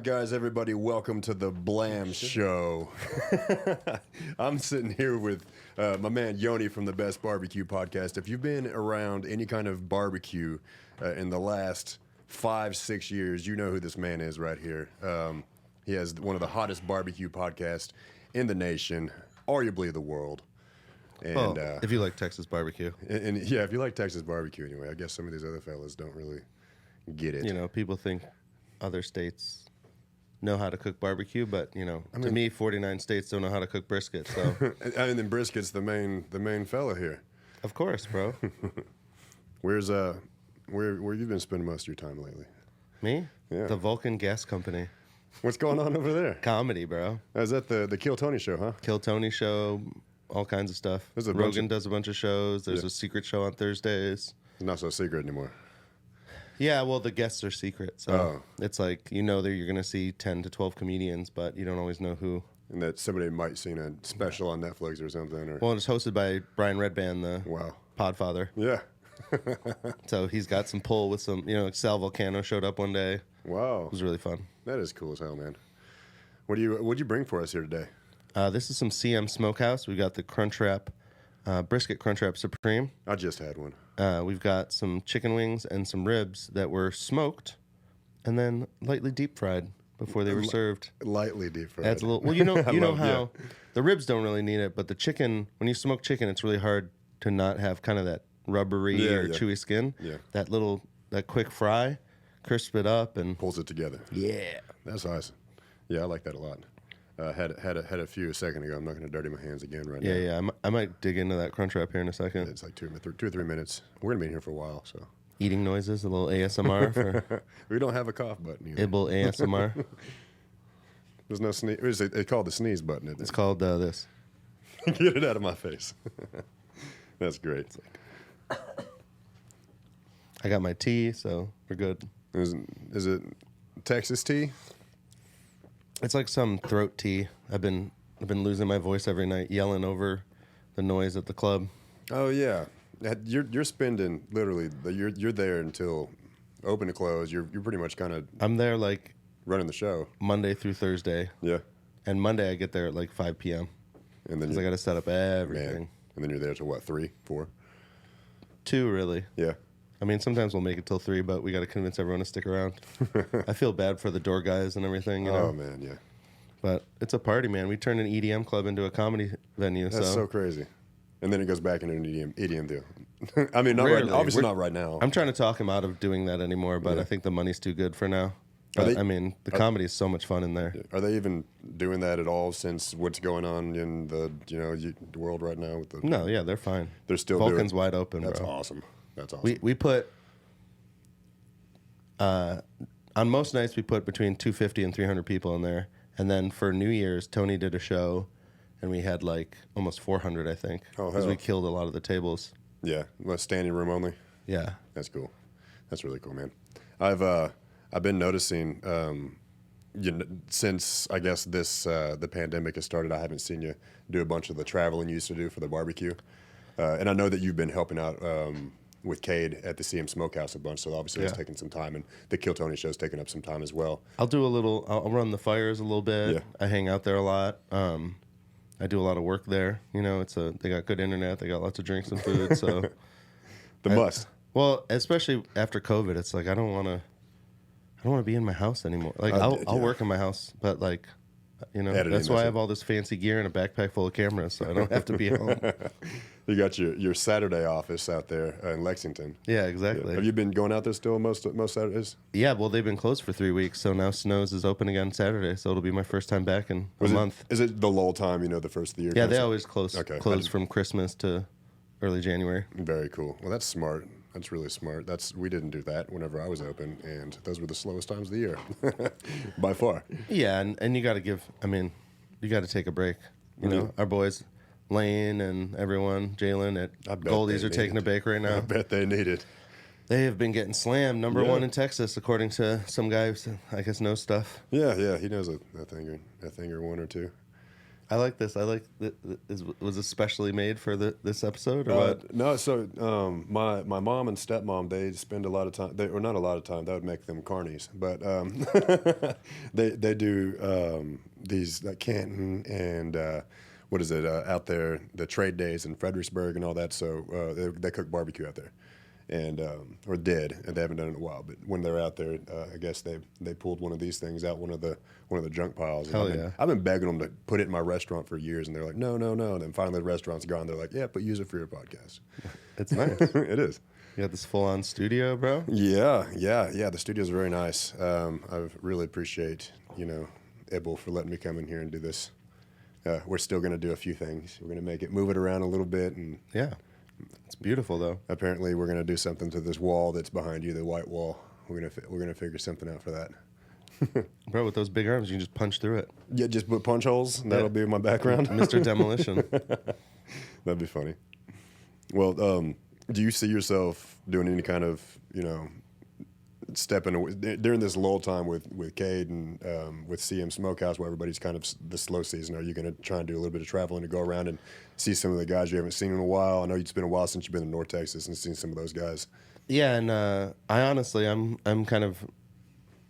right, guys, everybody, welcome to the Blamb show. I'm sitting here with my man Yoni from the Best Barbecue podcast. If you've been around any kind of barbecue in the last 5-6 years, you know who this man is right here. He has one of the hottest barbecue podcasts in the nation, arguably the world. And if you like Texas barbecue. And yeah, if you like Texas barbecue anyway, I guess some of these other fellas don't really get it. You know, people think other states know how to cook barbecue, but to me, 49 states don't know how to cook brisket. So, I mean, Brisket's the main fella here. Of course, bro. Where you been spending most of your time lately? Me? Yeah. The Vulcan Gas Company. What's going on over there? Comedy, bro. Is that the Kill Tony show, huh? Kill Tony show, all kinds of stuff. Rogan does a bunch of shows. There's a secret show on Thursdays. It's not so secret anymore. Yeah, well, the guests are secret, so it's like that you're going to see 10 to 12 comedians, but you don't always know who. And that somebody might seen a special on Netflix or something. Or well, it's hosted by Brian Redband, the Podfather. Yeah. So he's got some pull with some, Sal Volcano showed up one day. Wow. It was really fun. That is cool as hell, man. What'd you bring for us here today? This is some CM Smokehouse. We've got the Crunchwrap, Brisket Crunchwrap Supreme. I just had one. We've got some chicken wings and some ribs that were smoked and then lightly deep fried before they were served. Lightly deep fried. Adds a little. Well, you know how the ribs don't really need it, but the chicken, when you smoke chicken, it's really hard to not have kind of that rubbery chewy skin. Yeah. That quick fry, crisp it up and pulls it together. Yeah. That's awesome. Yeah, I like that a lot. Had a few a second ago. I'm not going to dirty my hands again right now. Yeah. I might dig into that Crunchwrap here in a second. It's like 2 or 3 minutes. We're going to be in here for a while, so. Eating noises, a little ASMR for. We don't have a cough button either. Ibble ASMR. There's no sneeze. It's called the sneeze button. Isn't it? It's called this. Get it out of my face. That's great. I got my tea, so we're good. Is it Texas tea? It's like some throat tea. I've been losing my voice every night, yelling over the noise at the club. Oh yeah, you're spending literally you're there until open to close. You're pretty much kind of. I'm there like running the show Monday through Thursday. Yeah. And Monday I get there at like 5 p.m. And then I got to set up everything. Man. And then you're there till what, 3, 4? 2 really. Yeah. I mean, sometimes we'll make it till 3, but we got to convince everyone to stick around. I feel bad for the door guys and everything, you know. Oh, man, yeah. But it's a party, man. We turned an EDM club into a comedy venue. That's so crazy. And then it goes back into an EDM deal. I mean, obviously not right now. I'm trying to talk him out of doing that anymore, but I think the money's too good for now. But, the comedy is so much fun in there. Are they even doing that at all since what's going on in the world right now? No, yeah, they're fine. They're still Vulcan's wide open, That's bro. awesome. That's awesome. We put on most nights we put between 250 and 300 people in there, and then for New Year's Tony did a show, and we had like almost 400, I think, because we killed a lot of the tables. Yeah, standing room only. Yeah, that's cool. That's really cool, man. I've been noticing since I guess the pandemic has started, I haven't seen you do a bunch of the traveling you used to do for the barbecue, and I know that you've been helping out with Cade at the CM Smokehouse a bunch, so obviously it's taking some time, and the Kill Tony show's taking up some time as well. I'll run the fires a little bit. Yeah. I hang out there a lot. I do a lot of work there. They got good internet. They got lots of drinks and food. So must. Well, especially after COVID, it's like I don't want to be in my house anymore. Like I'll work in my house, but like, that's why I have all this fancy gear and a backpack full of cameras, so I don't have to be home. You got your Saturday office out there in Lexington. Yeah, exactly. Yeah. Have you been going out there still most Saturdays? Yeah, well, they've been closed for 3 weeks, so now Snow's is open again Saturday, so it'll be my first time back in a month. Is it the lull time, the first of the year? Yeah, they always close from Christmas to early January. Very cool. Well, that's smart. That's really smart. We didn't do that whenever I was open, and those were the slowest times of the year, by far. Yeah, and you got to you got to take a break. Our boys, Lane and everyone, Jalen at Goldie's are taking a break right now. I bet they need it. They have been getting slammed, number one in Texas, according to some guy who I guess knows stuff. Yeah, he knows a thing or one or two. I like this. I like was it specially made for this episode or what? No, so my mom and stepmom, they spend a lot of time. Or not a lot of time. That would make them carnies, but they do these like Canton and what is it out there? The trade days in Fredericksburg and all that. So they cook barbecue out there. And or did, and they haven't done it in a while. But when they're out there, I guess they pulled one of these things out one of the junk piles. And Hell I've been begging them to put it in my restaurant for years, and they're like, no. And then finally the restaurant's gone. They're like, yeah, but use it for your podcast. It's nice. It is. You got this full on studio, bro. Yeah. The studio's very nice. I really appreciate Ibble for letting me come in here and do this. We're still gonna do a few things. We're gonna move it around a little bit, and yeah. It's beautiful, though. Apparently, we're going to do something to this wall that's behind you, the white wall. We're gonna figure something out for that. Bro, with those big arms, you can just punch through it. Yeah, just put punch holes, and that'll be my background. Mr. Demolition. That'd be funny. Well, do you see yourself doing any kind of, stepping away during this lull time with Cade and with CM Smokehouse, where everybody's kind of the slow season? Are you going to try and do a little bit of traveling to go around and see some of the guys you haven't seen in a while? I know it's been a while since you've been in North Texas and seen some of those guys. Yeah, and I honestly, I'm kind of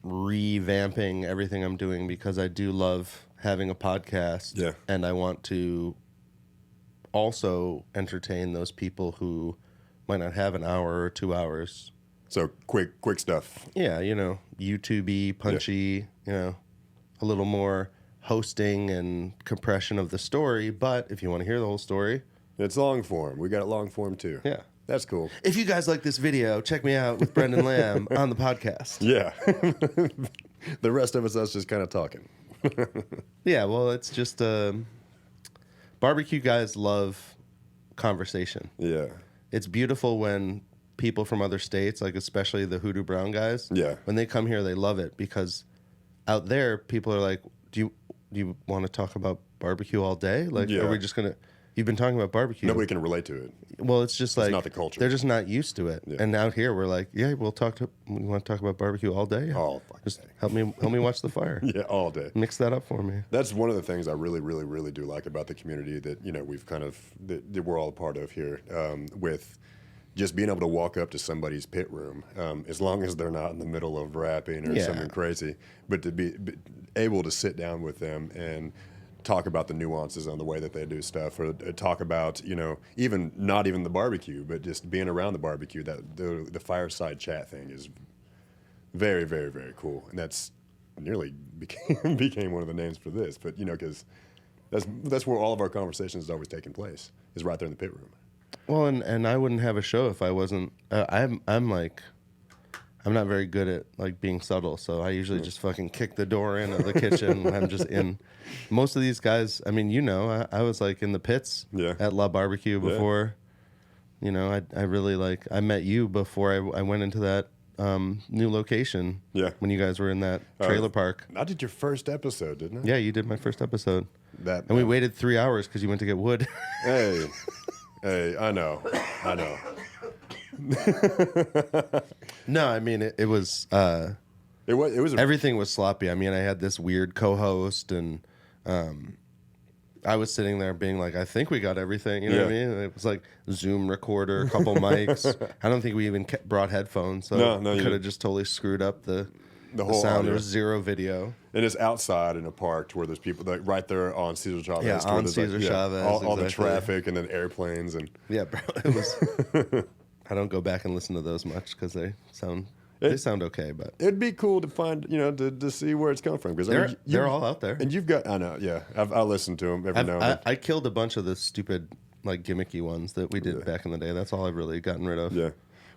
revamping everything I'm doing because I do love having a podcast. Yeah, and I want to also entertain those people who might not have an hour or 2 hours. So quick stuff. Yeah, YouTube-y, punchy, a little more hosting and compression of the story. But if you want to hear the whole story, it's long form. We got it long form too. Yeah. That's cool. If you guys like this video, check me out with Brendan Lamb on the podcast. Yeah. The rest of us just kind of talking. Yeah, well, it's just barbecue guys love conversation. Yeah. It's beautiful when people from other states, like especially the Hoodoo Brown guys, when they come here, they love it because out there, people are like, do you want to talk about barbecue all day? Like, are we just going to... You've been talking about barbecue. Nobody can relate to it. Well, it's just like... It's not the culture. They're just not used to it. Yeah. And out here, we're like, yeah, we want to talk about barbecue all day? All fucking Just day. help me watch the fire. Yeah, all day. Mix that up for me. That's one of the things I really, really, really do like about the community that, we've kind of... that we're all a part of here with... Just being able to walk up to somebody's pit room, as long as they're not in the middle of rapping or something crazy, but to be able to sit down with them and talk about the nuances on the way that they do stuff, or talk about, even not even the barbecue, but just being around the barbecue. That the fireside chat thing is very, very, very cool, and that's nearly became one of the names for this. But because that's where all of our conversations is always taking place, is right there in the pit room. Well, and I wouldn't have a show if I wasn't. I'm not very good at like being subtle, so I usually just fucking kick the door in of the kitchen. I'm just in. Most of these guys, I mean, I was like in the pits at La Barbecue before. Yeah. I really like. I met you before I went into that new location. Yeah. When you guys were in that trailer park. I did your first episode, didn't I? Yeah, you did my first episode. And we waited 3 hours because you went to get wood. Hey, I know. No, I mean it was. It was everything was sloppy. I mean, I had this weird co-host, and I was sitting there being like, I think we got everything. You know what I mean? It was like Zoom recorder, a couple mics. I don't think we even brought headphones, so we could have just totally screwed up the whole sound. There was zero video. And it's outside in a park to where there's people like right there on Cesar Chavez. Yeah, on Cesar Chavez. All the traffic and then airplanes and yeah, bro. It was. I don't go back and listen to those much because they sound okay, but it'd be cool to find to see where it's coming from because they're all out there. And you've got I listen to them every now and then. I killed a bunch of the stupid like gimmicky ones that we did back in the day. That's all I've really gotten rid of. Yeah.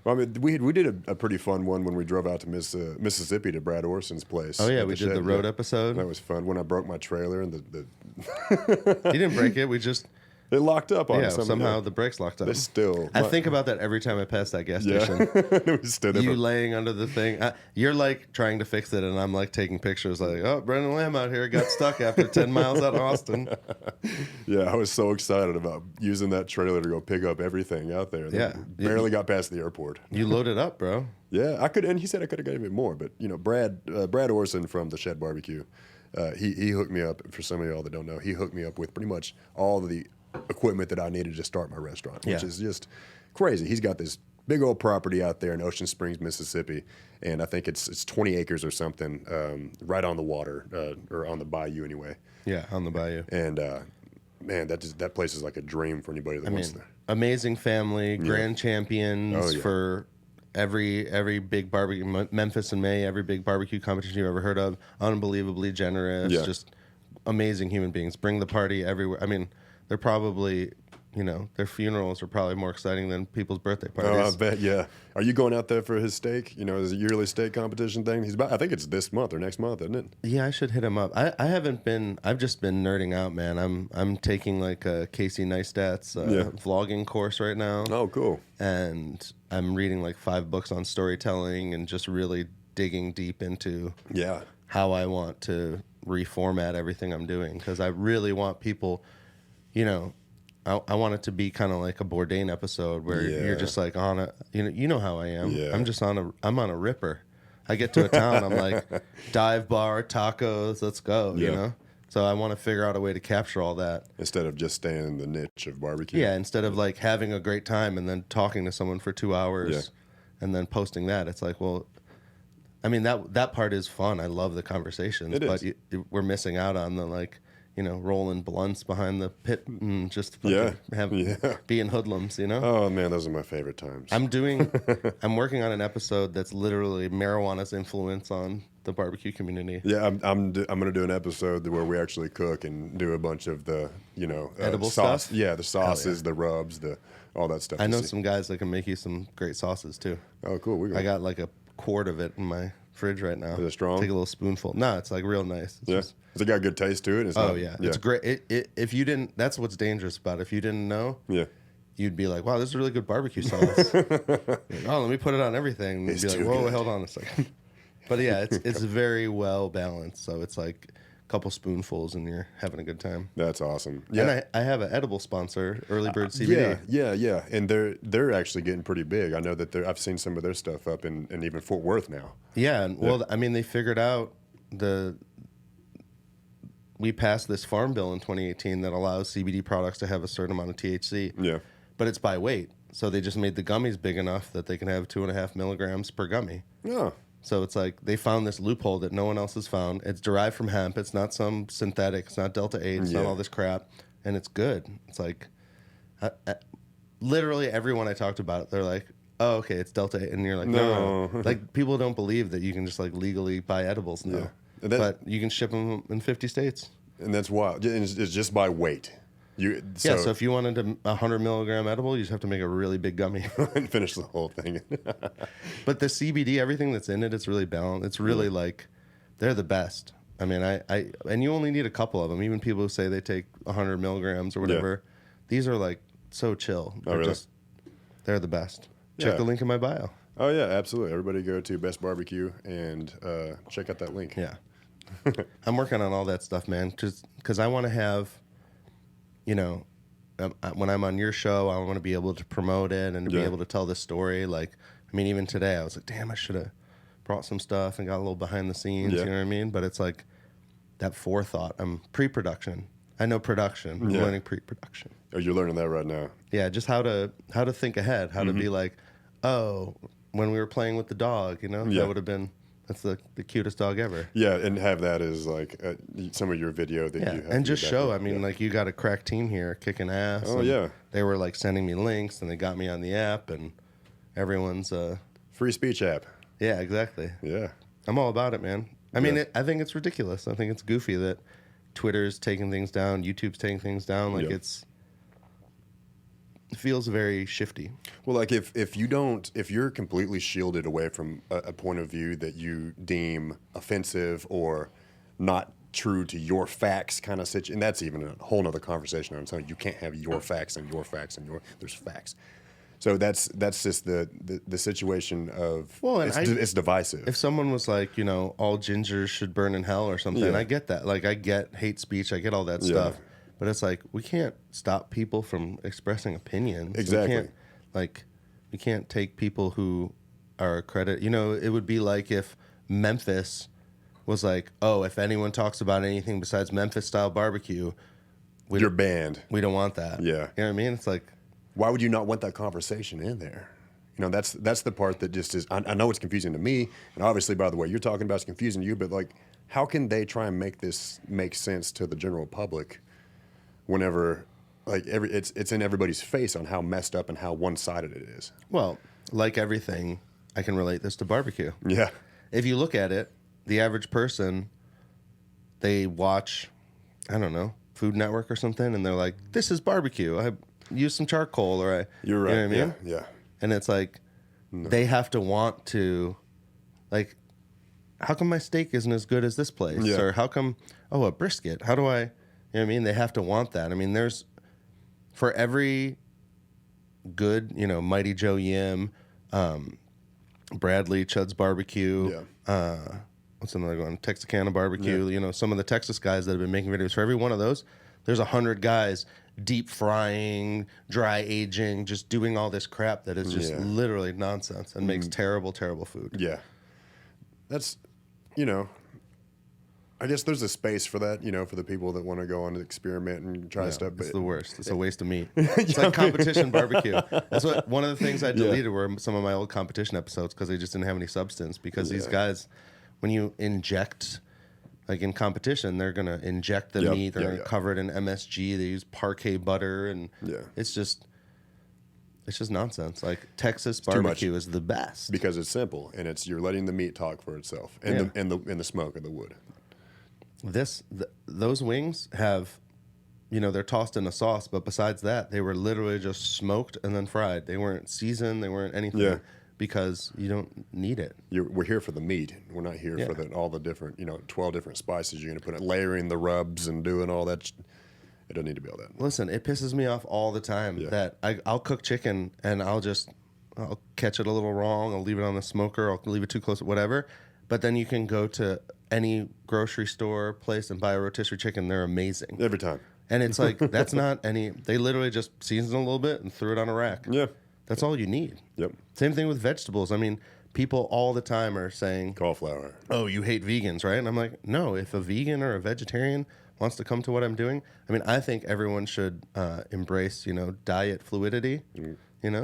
Well, I mean, we did a pretty fun one when we drove out to Mississippi to Brad Orson's place. Oh, yeah, we did the road episode. That was fun. When I broke my trailer and the You didn't break it. We just... It locked up on us. Somehow the brakes locked up. I think about that every time I pass that gas station. We stood you laying under the thing. You're like trying to fix it, and I'm like taking pictures like, oh, Brendan Lamb out here got stuck after 10 miles out of Austin. Yeah, I was so excited about using that trailer to go pick up everything out there. Yeah. Barely got past the airport. You loaded up, bro. Yeah, I could, and he said I could have got a bit more, but Brad Orson from the Shed Barbecue, he hooked me up. For some of y'all that don't know, he hooked me up with pretty much all of the equipment that I needed to start my restaurant, which is just crazy. He's got this big old property out there in Ocean Springs, Mississippi, and I think it's 20 acres or something, right on the water, or on the Bayou anyway. Yeah, on the Bayou. And man, that place is like a dream for anybody that wants to. Amazing family, grand champions for every big barbecue, Memphis in May, every big barbecue competition you've ever heard of. Unbelievably generous, just amazing human beings. Bring the party everywhere. I mean, they're probably, their funerals are probably more exciting than people's birthday parties. Oh, I bet, yeah. Are you going out there for his steak? Is a yearly steak competition thing? I think it's this month or next month, isn't it? Yeah, I should hit him up. I haven't been. I've just been nerding out, man. I'm taking like a Casey Neistat's vlogging course right now. Oh, cool. And I'm reading like 5 books on storytelling and just really digging deep into how I want to reformat everything I'm doing, because I really want people, I want it to be kind of like a Bourdain episode where you're just like on a, you know how I am. Yeah. I'm on a ripper. I get to a town, I'm like, dive bar, tacos, let's go, So I want to figure out a way to capture all that. Instead of just staying in the niche of barbecue. Yeah, instead of like having a great time and then talking to someone for 2 hours and then posting that. It's like, well, I mean, that part is fun. I love the conversations. But we're missing out on the like, rolling blunts behind the pit and just being hoodlums, Oh man, those are my favorite times. I'm working on an episode that's literally marijuana's influence on the barbecue community. Yeah, I'm gonna do an episode where we actually cook and do a bunch of the edible sauce. stuff. Yeah, the sauces, the rubs, all that stuff. I know some guys that can make you some great sauces too. Oh, cool. I got like a quart of it in my fridge right now. Is it strong? Take a little spoonful. No, it's like real nice. It's Has it got good taste to it? It's great. If you didn't, that's what's dangerous about it. If you didn't know, you'd be like, wow, this is really good barbecue sauce. Like, let me put it on everything. And be like, whoa, hold on a second. But yeah, it's very well balanced. So it's like a couple spoonfuls and you're having a good time. That's awesome. Yeah. And I have an edible sponsor, Early Bird CBD. Yeah. And they're actually getting pretty big. I know that I've seen some of their stuff up in even Fort Worth now. Yeah. Well, I mean, they figured out we passed this farm bill in 2018 that allows CBD products to have a certain amount of THC. Yeah. But it's by weight. So they just made the gummies big enough that they can have 2.5 milligrams per gummy. Yeah. So it's like they found this loophole that no one else has found. It's derived from hemp. It's not some synthetic. It's not Delta 8. It's not all this crap. And it's good. It's like, literally everyone I talked about, they're like, oh, okay, it's Delta 8. And you're like, no. Like, people don't believe that you can just like legally buy edibles now. Yeah. But you can ship them in 50 states. And that's wild. It's just by weight. So if you wanted a 100 milligram edible, you just have to make a really big gummy. And finish the whole thing. But the CBD, everything that's in it, it's really balanced. It's really like, they're the best. I mean, and you only need a couple of them. Even people who say they take 100 milligrams or whatever, these are like so chill. They're the best. Check the link in my bio. Oh, yeah, absolutely. Everybody go to Best Barbecue and check out that link. Yeah. I'm working on all that stuff, man, because I want to have, when I'm on your show, I want to be able to promote it and to be able to tell this story. Like, I mean, even today, I was like, damn, I should have brought some stuff and got a little behind the scenes, you know what I mean? But it's like that forethought. I'm pre-production. I know production. I'm learning pre-production. Oh, you're learning that right now. Yeah, just how to think ahead, how to be like, oh, when we were playing with the dog, that would have been... That's the cutest dog ever. Yeah, and have that as like some of your video that you have. And just show, I mean, like you got a crack team here kicking ass. Oh, yeah. They were like sending me links and they got me on the app and everyone's... Free speech app. Yeah, exactly. Yeah. I'm all about it, man. I mean, I think it's ridiculous. I think it's goofy that Twitter's taking things down, YouTube's taking things down. Like it feels very shifty. Well, like if you're completely shielded away from a point of view that you deem offensive or not true to your facts kind of situation, and that's even a whole nother conversation on its own. You can't have your facts and your facts and there's facts. So that's just the situation of, it's divisive. If someone was like, all gingers should burn in hell or something, I get that. Like, I get hate speech, I get all that stuff. But it's like, we can't stop people from expressing opinions. Exactly. We can't take people who are accredited. It would be like if Memphis was like, oh, if anyone talks about anything besides Memphis style barbecue, you're banned. We don't want that. Yeah. You know what I mean? It's like, why would you not want that conversation in there? You know, that's the part that just is, I know it's confusing to me, and obviously, by the way, you're talking about it's confusing to you, but like, how can they try and make this make sense to the general public whenever, like, it's in everybody's face on how messed up and how one-sided it is? Well, like everything, I can relate this to barbecue. Yeah. If you look at it, the average person, they watch, I don't know, Food Network or something, and they're like, this is barbecue. I use some charcoal, or I... You're right. You know what I mean? Yeah. And it's like, they have to want to, like, how come my steak isn't as good as this place? Yeah. Or how come, a brisket? How do I, you know what I mean? They have to want that. I mean, there's, for every good, Mighty Joe Yim, Bradley, Chud's Barbecue, what's another one? Texarkana Barbecue, some of the Texas guys that have been making videos. For every one of those, there's 100 guys deep frying, dry aging, just doing all this crap that is just literally nonsense and makes terrible, terrible food. Yeah. That's, I guess there's a space for that, for the people that want to go on and experiment and try stuff. But it's the worst. It's a waste of meat. It's like competition barbecue. That's what one of the things I deleted were some of my old competition episodes because they just didn't have any substance. Because these guys, when you inject, like in competition, they're gonna inject the meat. They're gonna cover it in MSG. They use parquet butter, and it's just nonsense. Like Texas barbecue is the best because it's simple and you're letting the meat talk for itself and the smoke of the wood. Those wings have, they're tossed in a sauce, but besides that, they were literally just smoked and then fried. They weren't seasoned. They weren't anything because you don't need it. We're here for the meat. We're not here for all the different, 12 different spices you're going to put in, layering the rubs and doing all that. It doesn't need to be all that. Listen, it pisses me off all the time that I'll cook chicken and I'll catch it a little wrong. I'll leave it on the smoker. I'll leave it too close, whatever. But then you can go to any grocery store place and buy a rotisserie chicken. They're amazing. Every time. And it's like, that's not any, they literally just seasoned a little bit and threw it on a rack. Yeah. That's all you need. Yep. Same thing with vegetables. I mean, people all the time are saying, cauliflower. Oh, you hate vegans, right? And I'm like, no, if a vegan or a vegetarian wants to come to what I'm doing, I mean, I think everyone should embrace, diet fluidity.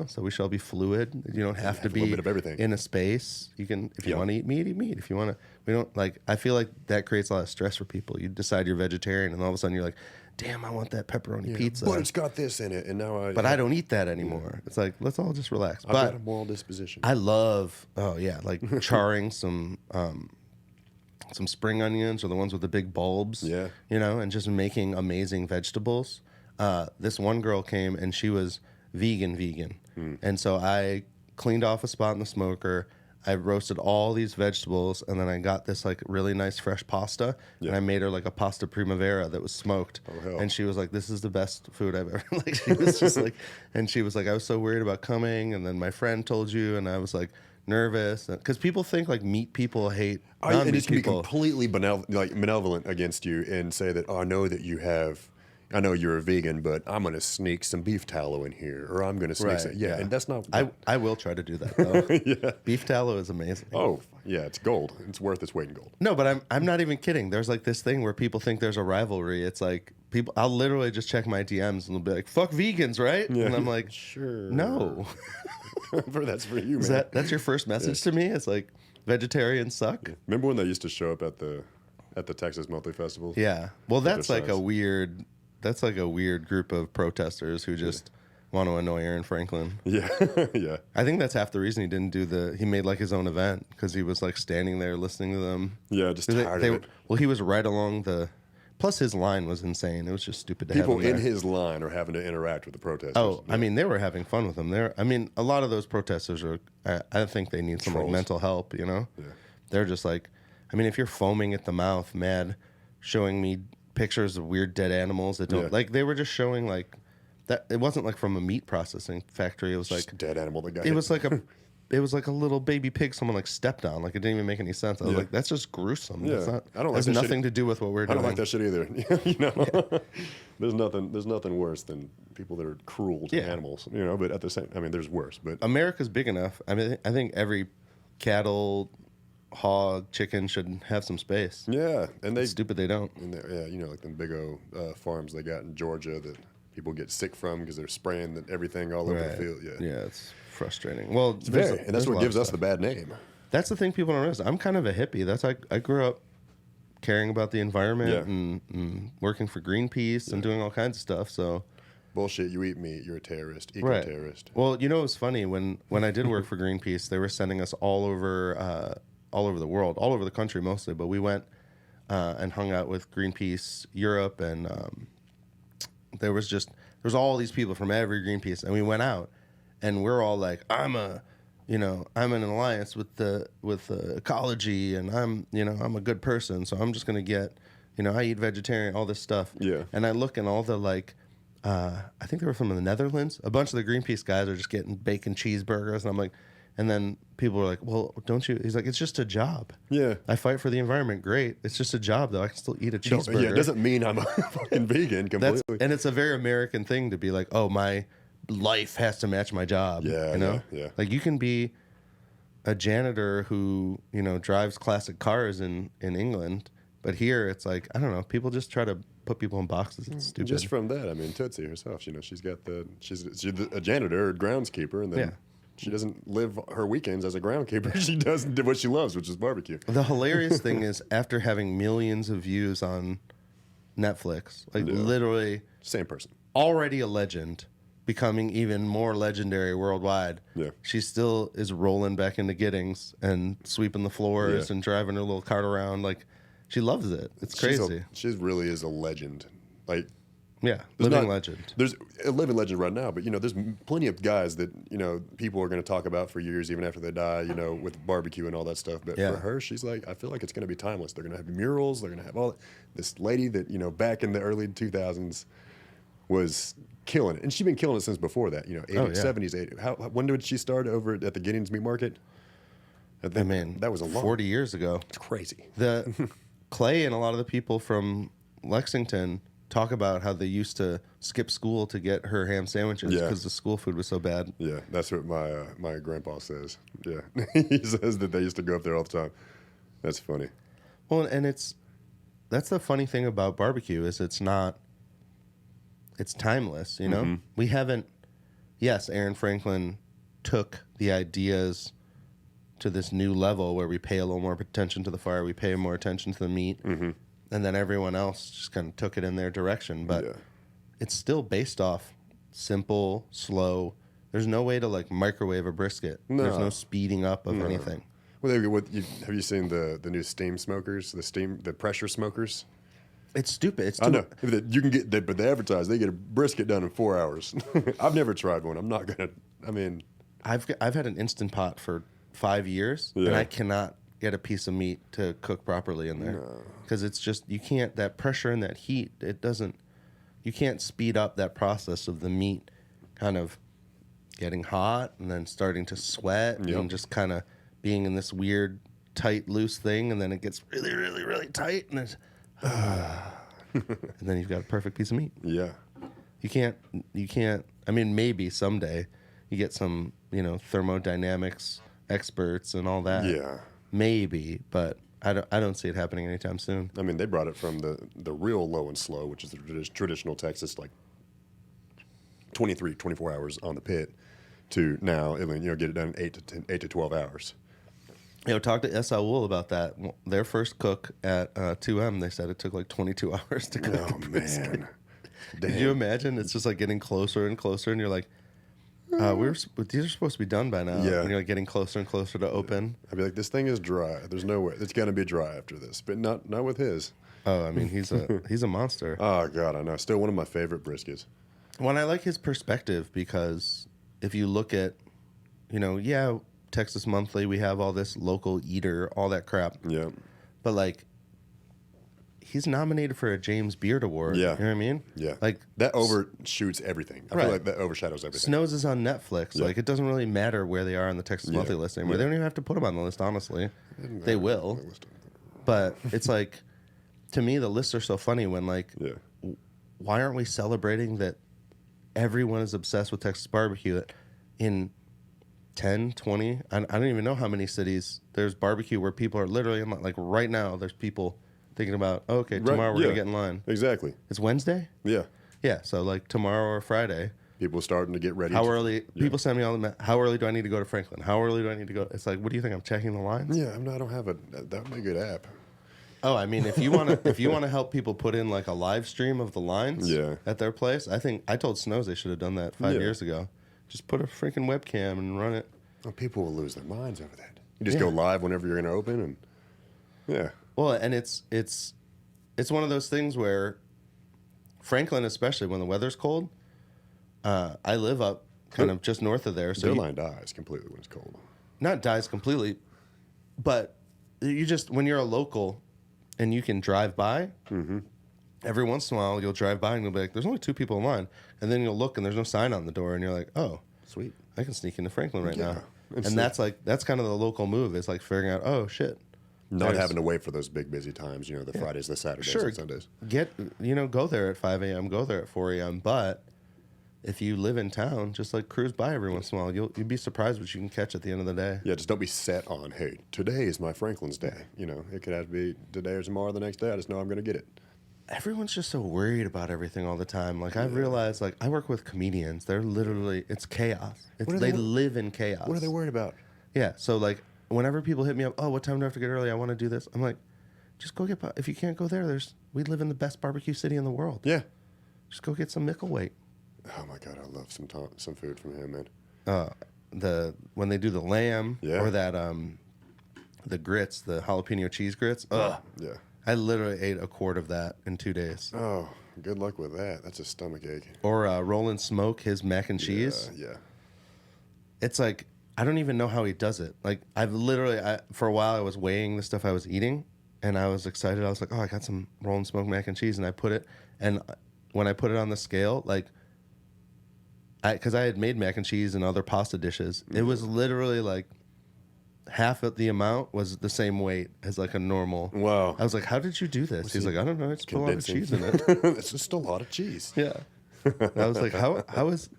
So we shall be fluid. You don't have to be a little bit of everything in a space. You can, if you want to eat meat, eat meat. If you want to, we don't like. I feel like that creates a lot of stress for people. You decide you're vegetarian, and all of a sudden you're like, "Damn, I want that pepperoni pizza." But it's got this in it, and now I don't eat that anymore. It's like, let's all just relax. I've got a moral disposition. I love, like charring some spring onions or the ones with the big bulbs. Yeah. And just making amazing vegetables. This one girl came and she was vegan. And so I cleaned off a spot in the smoker. I roasted all these vegetables, and then I got this like really nice fresh pasta, and I made her like a pasta primavera that was smoked. Oh, hell. And she was like, "This is the best food I've ever." Like she was just like, and she was like, "I was so worried about coming, and then my friend told you," and I was like nervous because people think like meat people hate non-meat and it's gonna be people. completely benevolent against you and say that, I know you're a vegan, but I'm going to sneak some beef tallow in here, or I'm going to sneak some. Yeah, and that's not. I will try to do that, though. Beef tallow is amazing. Oh, yeah, it's gold. It's worth its weight in gold. No, but I'm not even kidding. There's like this thing where people think there's a rivalry. It's like I'll literally just check my DMs and they'll be like, "Fuck vegans, right?" Yeah. And I'm like, sure. No. That's for you, man. That's your first message to me? It's like, vegetarians suck? Yeah. Remember when they used to show up at the Texas Monthly Festival? Yeah. Well, that's like a weird group of protesters who just want to annoy Aaron Franklin. Yeah. Yeah. I think that's half the reason he didn't he made like his own event because he was like standing there listening to them. Yeah, just tired of it. Well, he was right along plus his line was insane. It was just stupid to have him there. People in his line are having to interact with the protesters. Oh, yeah. I mean, they were having fun with him. A lot of those protesters I think they need some like mental help, Yeah. They're just like, I mean, if you're foaming at the mouth, mad, showing me pictures of weird dead animals that don't like they were just showing like that it wasn't like from a meat processing factory. It was like just a dead animal that got it was like a little baby pig someone like stepped on. Like it didn't even make any sense. I was like, that's just gruesome. Yeah. I don't like that nothing to do with what we're doing. I don't like that shit either. There's nothing worse than people that are cruel to animals. But at the same, I mean, there's worse. But America's big enough. I mean, I think every cattle hog, chicken should have some space. Yeah, and it's stupid they don't. And yeah, you know, like them big old farms they got in Georgia that people get sick from because they're spraying everything all over the field. Yeah, it's frustrating. Well, and that's what gives us the bad name. That's the thing people don't realize. I'm kind of a hippie. That's like I grew up caring about the environment and working for Greenpeace and doing all kinds of stuff. So bullshit. You eat meat. You're a terrorist. Eco-terrorist. Well, you know, it was funny when I did work for Greenpeace. They were sending us all over the world, all over the country mostly. But we went and hung out with Greenpeace Europe, and there was all these people from every Greenpeace, and we went out, and we're all like, I'm in an alliance with ecology, and I'm a good person, so I'm just gonna get, I eat vegetarian, all this stuff. Yeah. And I look, and all the I think they were from the Netherlands. A bunch of the Greenpeace guys are just getting bacon cheeseburgers, and I'm like, and then people were like, well, don't you? He's like, it's just a job. Yeah. I fight for the environment. Great. It's just a job, though. I can still eat a cheeseburger. Yeah, it doesn't mean I'm a fucking vegan completely. And it's a very American thing to be like, oh, my life has to match my job. Yeah, yeah. Like, you can be a janitor who, drives classic cars in England, but here it's like, I don't know, people just try to put people in boxes. It's stupid. Just from that, I mean, Tootsie herself, she's a janitor or groundskeeper, and then she doesn't live her weekends as a groundkeeper. She does what she loves, which is barbecue. The hilarious thing is, after having millions of views on Netflix, literally same person, already a legend, becoming even more legendary worldwide. Yeah, she still is rolling back into Giddings and sweeping the floors and driving her little cart around. Like, she loves it. It's crazy. She really is a legend. Like, yeah, living legend. There's a living legend right now, but there's plenty of guys that people are going to talk about for years, even after they die. With barbecue and all that stuff. But for her, she's like, I feel like it's going to be timeless. They're going to have murals. They're going to have all this lady that back in the early 2000s was killing it, and she's been killing it since before that. 80s, 70s, 80s. When did she start over at the Giddings Meat Market? I mean, that was 40 years ago. It's crazy. The Clay and a lot of the people from Lexington talk about how they used to skip school to get her ham sandwiches because the school food was so bad. Yeah, that's what my grandpa says. Yeah, he says that they used to go up there all the time. That's funny. Well, and that's the funny thing about barbecue is it's timeless. Mm-hmm. We haven't. Yes, Aaron Franklin took the ideas to this new level where we pay a little more attention to the fire, we pay more attention to the meat. Mm-hmm. And then everyone else just kind of took it in their direction. But it's still based off simple, slow. There's no way to microwave a brisket. No. There's no speeding up of anything. Well, have you seen the new steam smokers, the pressure smokers? It's stupid. I know. You can get, but they advertise they get a brisket done in 4 hours. I've never tried one. I'm not gonna. I mean, I've had an Instant Pot for 5 years, and I cannot get a piece of meat to cook properly in there because it's just you can't, that pressure and that heat, you can't speed up that process of the meat kind of getting hot and then starting to sweat and just kind of being in this weird tight loose thing, and then it gets really really really tight, and it's and then you've got a perfect piece of meat. You can't I mean, maybe someday you get some thermodynamics experts and all that. Maybe, but I don't see it happening anytime soon. I mean, they brought it from the real low and slow, which is the traditional Texas, 24 hours on the pit, to now, get it done in 8 to 12 hours. Talk to S. Wool about that. Their first cook at 2M, they said it took 22 hours to cook. Oh, man. Did you imagine? It's just getting closer and closer, and you're like, these are supposed to be done by now. Yeah. And you're getting closer and closer to open. I'd be like, this thing is dry. There's no way. It's going to be dry after this, but not with his. Oh, I mean, he's a monster. Oh, God, I know. Still one of my favorite briskets. Well, I like his perspective because if you look at, Texas Monthly, we have all this local eater, all that crap. Yeah. But, he's nominated for a James Beard Award. Yeah. You know what I mean? Yeah. That overshoots everything. I feel like that overshadows everything. Snows is on Netflix. Yeah. It doesn't really matter where they are on the Texas Monthly list anymore. They don't even have to put them on the list, honestly. They will. But it's to me, the lists are so funny when, why aren't we celebrating that everyone is obsessed with Texas barbecue? In 10, 20. I don't even know how many cities there's barbecue where people are literally in line. Like right now, there's people thinking about, oh, okay, tomorrow we're going to get in line. Exactly. It's Wednesday? Yeah. Yeah, so like tomorrow or Friday. People starting to get ready. How early? Yeah. People send me all the. How early do I need to go to Franklin? How early do I need to go? It's like, what do you think? I'm checking the lines. Yeah, I don't have that would be a good app. Oh, I mean, if you want to help people put in like a live stream of the lines at their place, I told Snows they should have done that 5 years ago. Just put a freaking webcam and run it. Oh, people will lose their minds over that. You just go live whenever you're going to open, and Well, and it's one of those things where Franklin, especially when the weather's cold. I live up kind of just north of there. So their line dies completely when it's cold. Not dies completely, but you just, when you're a local and you can drive by, every once in a while you'll drive by and you'll be like, there's only 2 people in line. And then you'll look and there's no sign on the door and you're like, oh, sweet, I can sneak into Franklin right now. And that's kind of the local move. It's like figuring out, oh, shit. Not having to wait for those big busy times, the Fridays, the Saturdays, and Sundays. Go there at 5 a.m., go there at 4 a.m., but if you live in town, just like cruise by every once in a while. You'd be surprised what you can catch at the end of the day. Yeah, just don't be set on, hey, today is my Franklin's day. It could have to be today or tomorrow, the next day. I just know I'm going to get it. Everyone's just so worried about everything all the time. Like, I've realized, like, I work with comedians. They're literally, it's chaos. They live in chaos. What are they worried about? Yeah, so, like, whenever people hit me up, oh, what time do I have to get early? I want to do this. I'm like, just go get, if you can't go there, we live in the best barbecue city in the world. Yeah. Just go get some Micklethwait. Oh my God, I love some food from him, man. When they do the lamb or that the grits, the jalapeno cheese grits. Yeah. I literally ate a quart of that in 2 days. Oh, good luck with that. That's a stomach ache. Or Rollin' Smoke, his mac and cheese. Yeah. It's like, I don't even know how he does it. Like, for a while I was weighing the stuff I was eating and I was excited. I was like, oh, I got some Rollin' Smoke mac and cheese, and I put it, and when I put it on the scale, like, because I had made mac and cheese and other pasta dishes, it was literally like half of the amount was the same weight as like a normal. Wow. I was like, how did you do this? He's like, I don't know. I just put a lot of cheese in it. It's just a lot of cheese. Yeah. And I was like, how is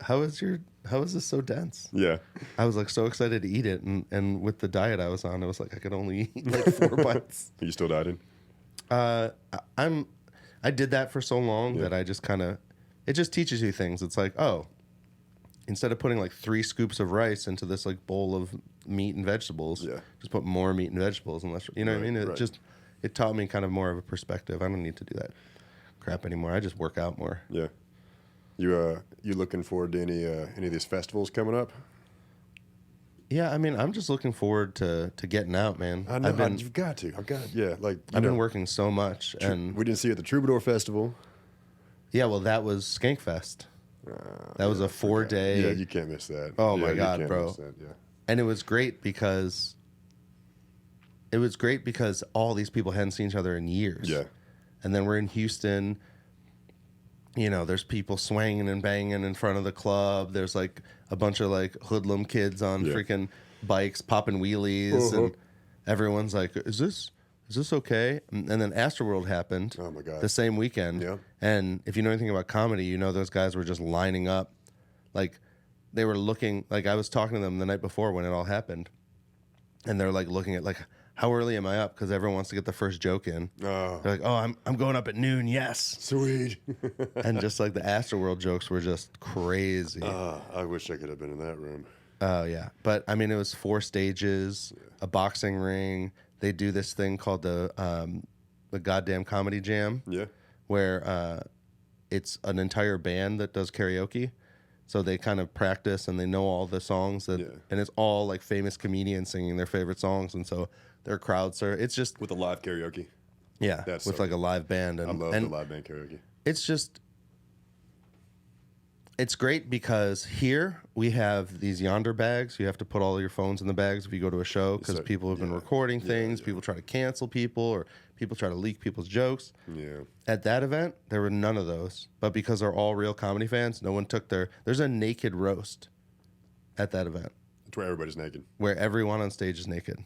this so dense? Yeah. I was like so excited to eat it, and with the diet I was on, it was like I could only eat like 4 bites. Are you still dieting? I did that for so long that I just kind of, it just teaches you things. It's like, oh, instead of putting like 3 scoops of rice into this like bowl of meat and vegetables, just put more meat and vegetables, unless what I mean. It taught me kind of more of a perspective. I don't need to do that crap anymore. I just work out more. Yeah. You looking forward to any of these festivals coming up? Yeah, I mean, I'm just looking forward to getting out, man. I know, you've got to. I've been working so much, and we didn't see you at the Troubadour Festival. Yeah, well, that was Skankfest. That was a 4-day. Yeah, you can't miss that. Oh my God, bro! Miss that, yeah. And it was great because all these people hadn't seen each other in years. Yeah. And then we're in Houston. There's people swinging and banging in front of the club. There's like a bunch of like hoodlum kids on freaking bikes popping wheelies, and everyone's like, "Is this okay?" And then Afterworld happened. Oh my God! The same weekend. Yeah. And if you know anything about comedy, those guys were just lining up, like they were looking. Like I was talking to them the night before when it all happened, and they're like looking at like, how early am I up? Because everyone wants to get the first joke in. Oh. They're like, oh, I'm going up at noon. Yes. Sweet. And just like the Afterworld jokes were just crazy. I wish I could have been in that room. Oh, yeah. But I mean, it was 4 stages, a boxing ring. They do this thing called the goddamn comedy jam. Yeah. Where it's an entire band that does karaoke. So they kind of practice and they know all the songs and it's all like famous comedians singing their favorite songs, and so their crowd serve. It's just with a live karaoke. Yeah, with like a live band. I love the live band karaoke. It's great because here we have these yonder bags. You have to put all your phones in the bags if you go to a show because people have been recording things. Yeah. People try to cancel people, or people try to leak people's jokes. Yeah. At that event, there were none of those. But because they're all real comedy fans, no one took there's a naked roast at that event. It's where everybody's naked. Where everyone on stage is naked.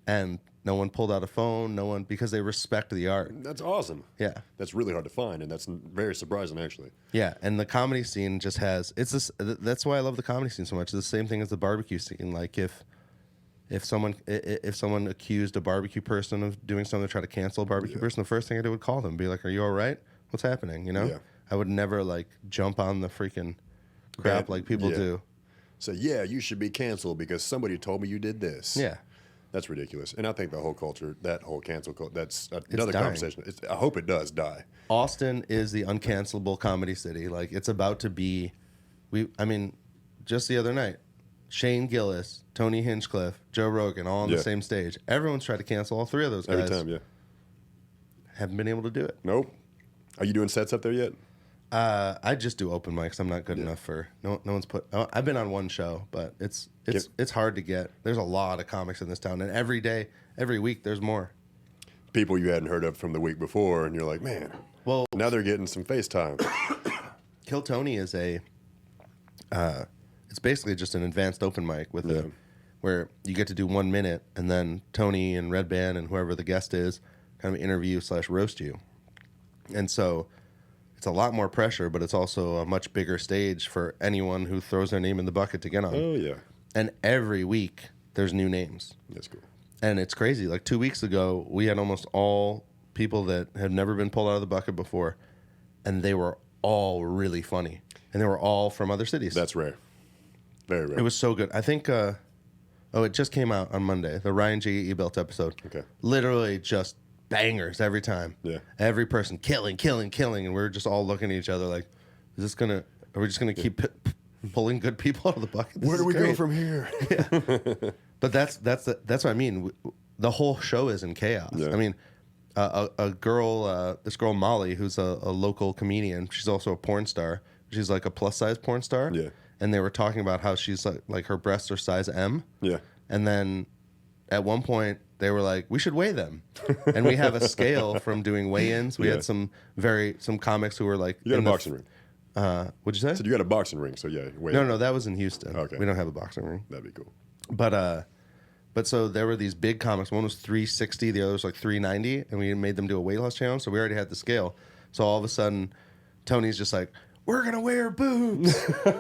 and no one pulled out a phone. No one, because they respect the art. That's awesome. Yeah, that's really hard to find, and that's very surprising, actually. Yeah, and the comedy scene just has that's why I love the comedy scene so much. It's the same thing as the barbecue scene. Like if someone accused a barbecue person of doing something to try to cancel a barbecue person, the first thing I do would call them, be like, "Are you all right? What's happening?" You know. Yeah. I would never like jump on the freaking crap like people do. So yeah, you should be canceled because somebody told me you did this. Yeah. That's ridiculous. And I think the whole culture, that whole cancel culture, that's another dying. conversation. I hope it does die. Austin is the uncancelable comedy city. Like, it's about to be, just the other night, Shane Gillis, Tony Hinchcliffe, Joe Rogan, all on the same stage. Everyone's tried to cancel all three of those guys. Every time, yeah. Haven't been able to do it. Nope. Are you doing sets up there yet? I just do open mics. I'm not good enough for no one's put. I've been on one show, but it's hard to get. There's a lot of comics in this town, and every week there's more people you hadn't heard of from the week before, and you're like, man. Well, now they're getting some FaceTime. Kill Tony is it's basically just an advanced open mic with where you get to do 1 minute, and then Tony and Red Band and whoever the guest is kind of interview / roast you, and so. It's a lot more pressure, but it's also a much bigger stage for anyone who throws their name in the bucket to get on. Oh, yeah. And every week, there's new names. That's cool. And it's crazy. Like 2 weeks ago, we had almost all people that had never been pulled out of the bucket before, and they were all really funny. And they were all from other cities. That's rare. Very rare. It was so good. I think, it just came out on Monday, the Ryan J. Ebelt episode. Okay. Literally just bangers every time. Yeah. Every person killing, and we're just all looking at each other like, are we just gonna keep pulling good people out of the bucket? Where do we go from here? Yeah. But that's what I mean. The whole show is in chaos. Yeah. I mean, this girl Molly, who's a local comedian, she's also a porn star. She's like a plus size porn star. Yeah. And they were talking about how she's like her breasts are size M. Yeah. And then at one point they were like, we should weigh them. And we have a scale from doing weigh-ins. We had some comics who were like... You got a boxing ring. What'd you say? So you got a boxing ring, so yeah. No, that was in Houston. Okay. We don't have a boxing ring. That'd be cool. But so there were these big comics. One was 360, the other was like 390, and we made them do a weight loss challenge, so we already had the scale. So all of a sudden, Tony's just like, we're gonna wear boobs.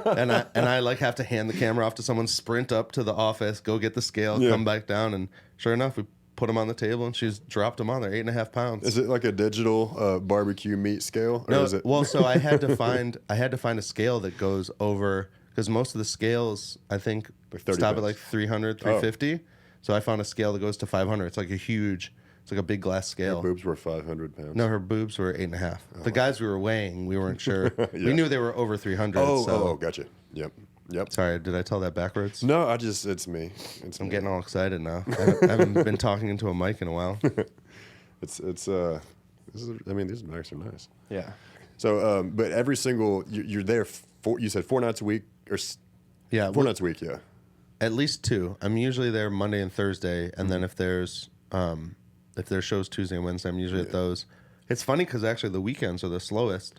and I like have to hand the camera off to someone, sprint up to the office, go get the scale, come back down, and sure enough, we put them on the table, and she's dropped them on there, 8.5 pounds. Is it like a digital barbecue meat scale? Or No, is it... well, so I had to find a scale that goes over, because most of the scales I think stop at like 300, 350. So I found a scale that goes to 500. It's like a big glass scale. Her boobs were 500 pounds. No, her boobs were 8.5. The guys we were weighing, we weren't sure. We knew they were over 300. Oh, gotcha. Yep. Sorry, did I tell that backwards? No, it's me. I'm getting all excited now. I haven't been talking into a mic in a while. These mics are nice. Yeah. So, but every single, you're there, you said 4 nights a week? Yeah. 4 nights a week, yeah. At least 2. I'm usually there Monday and Thursday, and then if there's shows Tuesday and Wednesday, I'm usually at those. It's funny because actually the weekends are the slowest.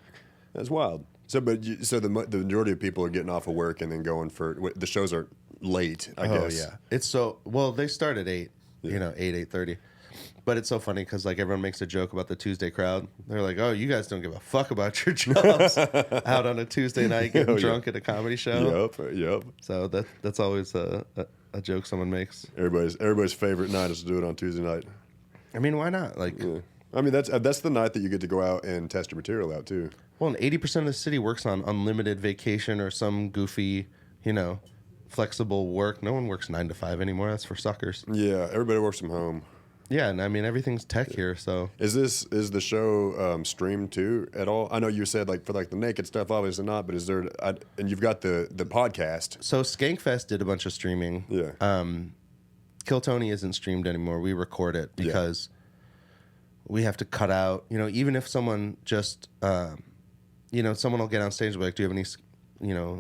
That's wild. So, the majority of people are getting off of work and then going for the shows are late. I guess. Oh yeah, it's so they start at 8, 8:30. But it's so funny because like everyone makes a joke about the Tuesday crowd. They're like, "Oh, you guys don't give a fuck about your jobs out on a Tuesday night getting drunk at a comedy show." Yep. So that's always a joke someone makes. Everybody's favorite night is to do it on Tuesday night. I mean, why not? Like, I mean that's the night that you get to go out and test your material out too. Well, and 80% of the city works on unlimited vacation or some goofy, flexible work. No one works 9 to 5 anymore. That's for suckers. Yeah, everybody works from home. Yeah, and I mean everything's tech here. So is the show streamed too at all? I know you said like for like the naked stuff, obviously not. But is there? And you've got the podcast. So Skankfest did a bunch of streaming. Yeah. Kill Tony isn't streamed anymore. We record it because we have to cut out. Even if someone just, someone will get on stage and be like, "Do you have any,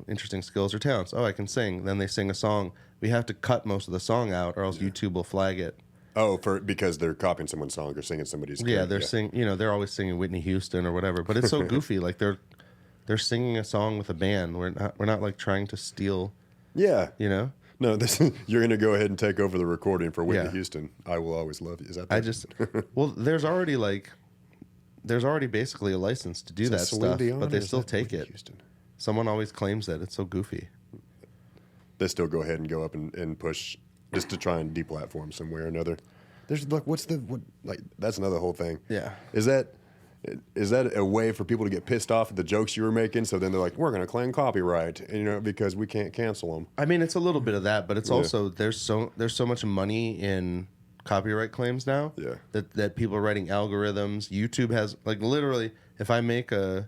interesting skills or talents?" "Oh, I can sing." Then they sing a song. We have to cut most of the song out, or else YouTube will flag it. Oh, because they're copying someone's song or singing somebody's. Yeah, they're singing. They're always singing Whitney Houston or whatever. But it's so goofy. Like they're singing a song with a band. We're not like trying to steal. Yeah. No, you're going to go ahead and take over the recording for Whitney Houston. I Will Always Love You. Is that well, there's already basically a license to do that stuff, but they still take it. Houston? Someone always claims that. It's so goofy. They still go ahead and go up and push just to try and deplatform some way or another. There's like, that's another whole thing. Yeah. Is that a way for people to get pissed off at the jokes you were making? So then they're like, we're going to claim copyright, because we can't cancel them. I mean, it's a little bit of that, but it's also there's so much money in copyright claims now. Yeah. That people are writing algorithms. YouTube has literally, if I make I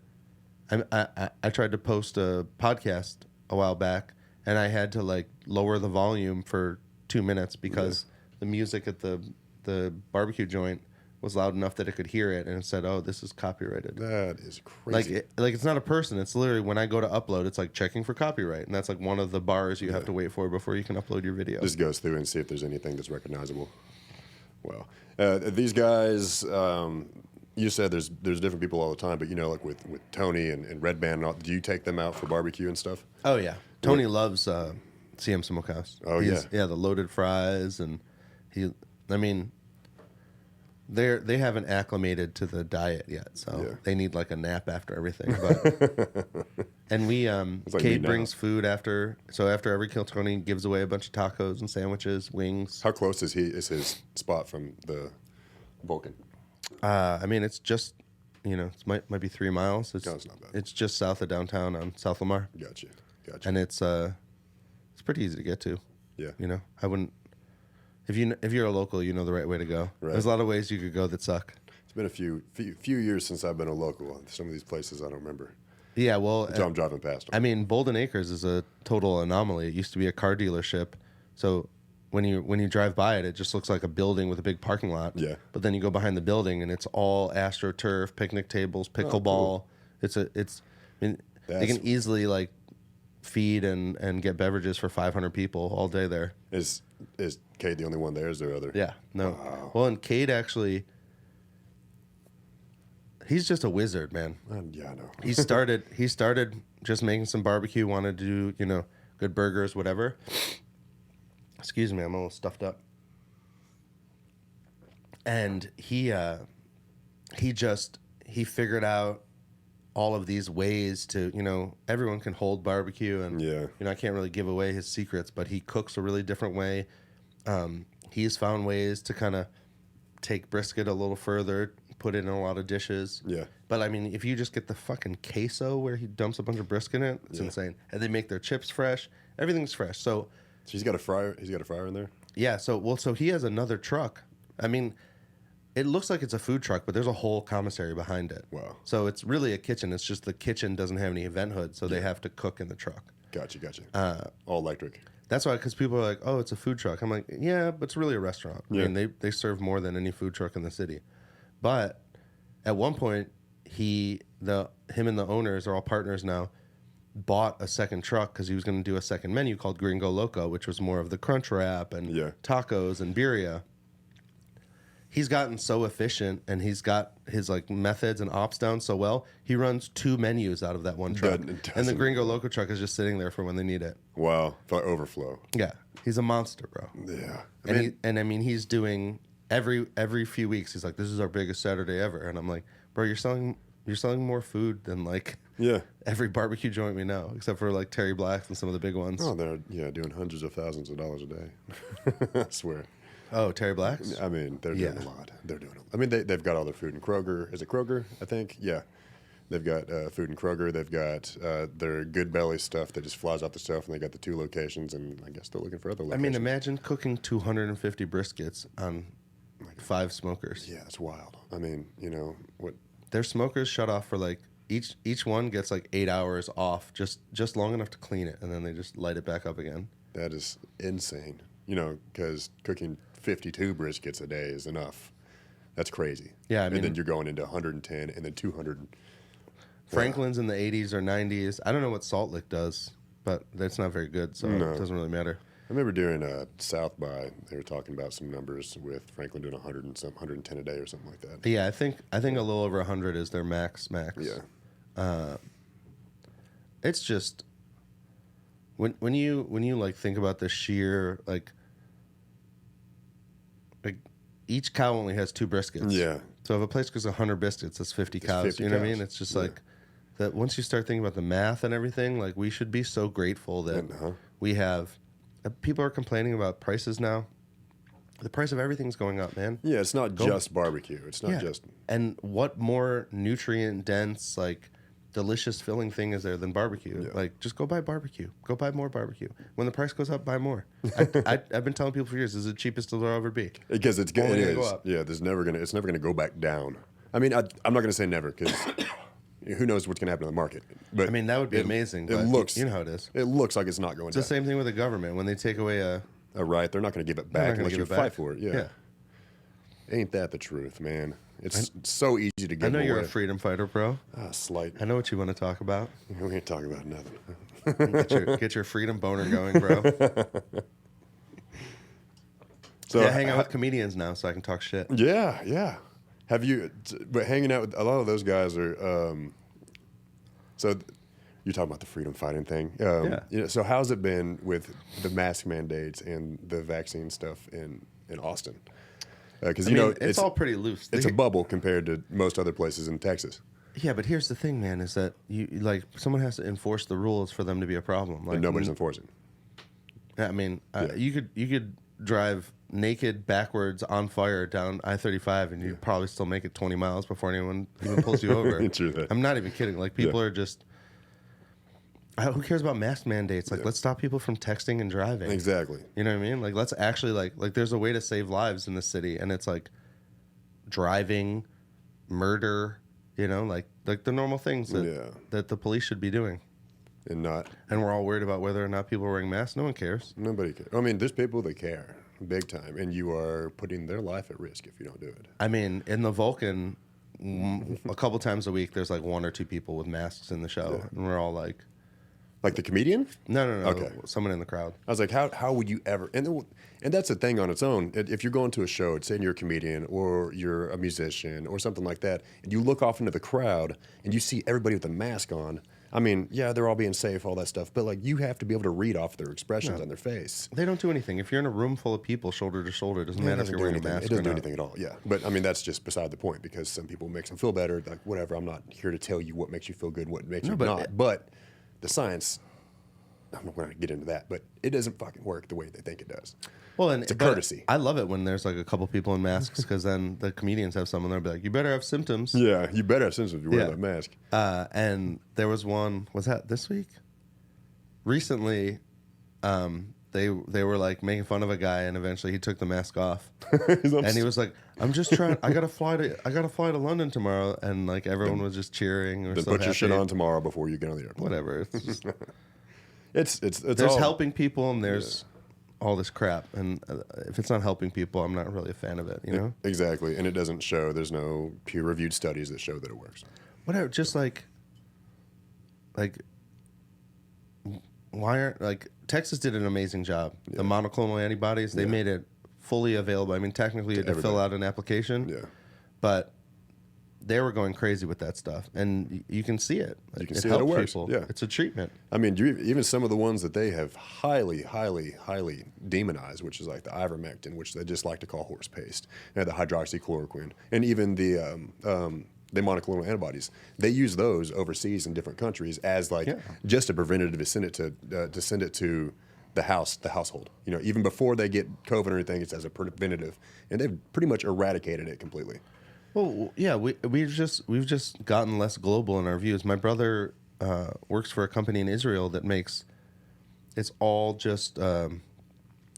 tried to post a podcast a while back, and I had to lower the volume for 2 minutes because the music at the barbecue joint was loud enough that it could hear it, and it said, "Oh, this is copyrighted." That is crazy. It's not a person. It's literally when I go to upload, it's checking for copyright, and that's one of the bars you have to wait for before you can upload your video. Just goes through and see if there's anything that's recognizable. Well, these guys, you said there's different people all the time, but with Tony and Red Band, and all, do you take them out for barbecue and stuff? Oh yeah, Tony loves CM Smokehouse. Oh yeah, the loaded fries, and they haven't acclimated to the diet yet, so they need a nap after everything. But and we Kate brings food after every kill. Tony gives away a bunch of tacos and sandwiches, wings. How close is his spot from the Vulcan? It's just it might be 3 miles. It's not bad. It's just south of downtown on South Lamar. Gotcha. And it's pretty easy to get to. Yeah. I wouldn't. If you're a local, you know the right way to go. Right. There's a lot of ways you could go that suck. It's been a few years since I've been a local. Some of these places I don't remember. Yeah, well, until I'm driving past them. Bolden Acres is a total anomaly. It used to be a car dealership, so when you drive by it, it just looks like a building with a big parking lot. Yeah. But then you go behind the building, and it's all AstroTurf, picnic tables, pickleball. Oh, cool. They can easily feed and get beverages for 500 people all day there. Is Cade the only one there? Is there other? Yeah, no. Wow. Well, and Cade actually, he's just a wizard, man. Yeah, I know. He started just making some barbecue, wanted to do, good burgers, whatever. Excuse me, I'm a little stuffed up. And he figured out all of these ways to, everyone can hold barbecue, and I can't really give away his secrets, but he cooks a really different way. He's found ways to kind of take brisket a little further, put it in a lot of dishes. Yeah. But if you just get the fucking queso where he dumps a bunch of brisket in it, it's insane. And they make their chips fresh. Everything's fresh. So he's got a fryer. He's got a fryer in there. Yeah. So he has another truck. It looks like it's a food truck, but there's a whole commissary behind it. Wow. So it's really a kitchen. It's just the kitchen doesn't have any vent hood, so they have to cook in the truck. Gotcha. All electric. That's why, because people are like, oh, it's a food truck. I'm like, yeah, but it's really a restaurant. Yeah. They serve more than any food truck in the city. But at one point, him and the owners are all partners now, bought a second truck because he was going to do a second menu called Gringo Loco, which was more of the crunch wrap and tacos and birria. He's gotten so efficient, and he's got his methods and ops down so well. He runs 2 menus out of that one truck, and the Gringo Loco truck is just sitting there for when they need it. Wow, for overflow. Yeah, he's a monster, bro. Yeah, he's doing every few weeks. He's like, "This is our biggest Saturday ever," and I'm like, "Bro, you're selling more food than every barbecue joint we know, except for Terry Black's and some of the big ones." Oh, they're doing hundreds of thousands of dollars a day. I swear. Oh, Terry Black's? They're doing a lot. They're doing they've got all their food in Kroger. Is it Kroger, I think? Yeah. They've got food in Kroger. They've got their Good Belly stuff that just flies off the shelf, and they got the 2 locations, and I guess they're looking for other locations. Imagine cooking 250 briskets on 5 smokers. Yeah, it's wild. What? Their smokers shut off for each one gets 8 hours off, just long enough to clean it, and then they just light it back up again. That is insane. Because cooking 52 briskets a day is enough. That's crazy. Yeah, and then you're going into 110 and then 200. Franklin's in the 80s or 90s. I don't know what Salt Lick does, but that's not very good, so it doesn't really matter. I remember during South by, they were talking about some numbers with Franklin doing 110 a day or something like that. Yeah, I think a little over 100 is their max. Yeah. It's just When you like think about the sheer like each cow only has 2 briskets. Yeah. So if a place goes 100 biscuits, that's 50 cows. 50 you know cows. What I mean? It's just like that. Once you start thinking about the math and everything, like we should be so grateful that we have. People are complaining about prices now. The price of everything's going up, man. Yeah, it's not just barbecue. It's not just. And what more nutrient dense, like delicious filling thing is there than barbecue? Yeah. Like, just go buy barbecue. Go buy more barbecue. When the price goes up, buy more. I've been telling people for years, this is the cheapest it'll ever be. Because it's Only it gonna is. go up. Yeah, it's never gonna go back down. I mean, I'm not gonna say never because who knows what's gonna happen in the market. But I mean, that would be amazing. It But looks. you know how it is. It looks like it's not going It's down. the same thing with the government when they take away a Right, they're not going to give it back unless you fight for it. Yeah. Ain't that the truth, man? It's so easy to give I know away. you're a freedom fighter, bro. Slight. I know what you want to talk about. We ain't talking about nothing. Get your freedom boner going, bro. So yeah, hang out with comedians now so I can talk shit. Yeah. Have you? But hanging out with a lot of those guys are. So you're talking about the freedom fighting thing. So how's it been with the mask mandates and the vaccine stuff in Austin? Because it's all pretty loose. It's a bubble compared to most other places in Texas. Yeah, but here's the thing, man: is that you like someone has to enforce the rules for them to be a problem. Like and nobody's enforcing. I mean, you could drive naked backwards on fire down I-35 and you'd probably still make it 20 miles before anyone even pulls you over. True that. I'm not even kidding. Like people are just. Who cares about mask mandates? Like, let's stop people from texting and driving. Exactly. You know what I mean? Like, let's actually like there's a way to save lives in this city, and it's like driving, murder. You know, like the normal things that the police should be doing. And we're all worried about whether or not people are wearing masks. No one cares. Nobody cares. I mean, there's people that care big time, and you are putting their life at risk if you don't do it. I mean, in the Vulcan, a couple times a week, there's like 1 or 2 people with masks in the show, and we're all like. Like the comedian? No. Okay. Someone in the crowd. I was like, how would you ever? And that's a thing on its own. If you're going to a show, say you're a comedian or you're a musician or something like that, and you look off into the crowd and you see everybody with a mask on. I mean, yeah, they're all being safe, all that stuff, but like you have to be able to read off their expressions on their face. They don't do anything. If you're in a room full of people, shoulder to shoulder, it doesn't matter if you're wearing a mask. It doesn't do anything at all. Yeah, but I mean that's just beside the point because some people makes them feel better. Like whatever. I'm not here to tell you what makes you feel good, what makes you not. But the science. I'm not going to get into that, but it doesn't fucking work the way they think it does. Well, and it's a courtesy. I love it when there's like a couple people in masks because then the comedians have someone there be like, "You better have symptoms." Yeah, you better have symptoms if you wear that mask. And there was one. Was that this week? Recently, they were like making fun of a guy, and eventually he took the mask off, and he was like, "I'm just trying. I gotta fly to London tomorrow," and like everyone was just cheering. Then put your shit on tomorrow before you get on the airplane. Whatever. It's just. It's there's all, helping people and there's all this crap, and if it's not helping people, I'm not really a fan of it. You know exactly, and it doesn't show. There's no peer-reviewed studies that show that it works. Whatever, just like why aren't like Texas did an amazing job. The monoclonal antibodies they made it fully available. I mean, technically you had to fill out an application, but they were going crazy with that stuff, and you can see it. You can see how it works. People. Yeah, it's a treatment. I mean, even some of the ones that they have highly demonized, which is like the ivermectin, which they just like to call horse paste, and the hydroxychloroquine, and even the monoclonal antibodies. They use those overseas in different countries as like just a preventative to send it to the household. You know, even before they get COVID or anything, it's as a preventative, and they've pretty much eradicated it completely. Well, yeah, we've just gotten less global in our views. My brother works for a company in Israel that makes it's all just I don't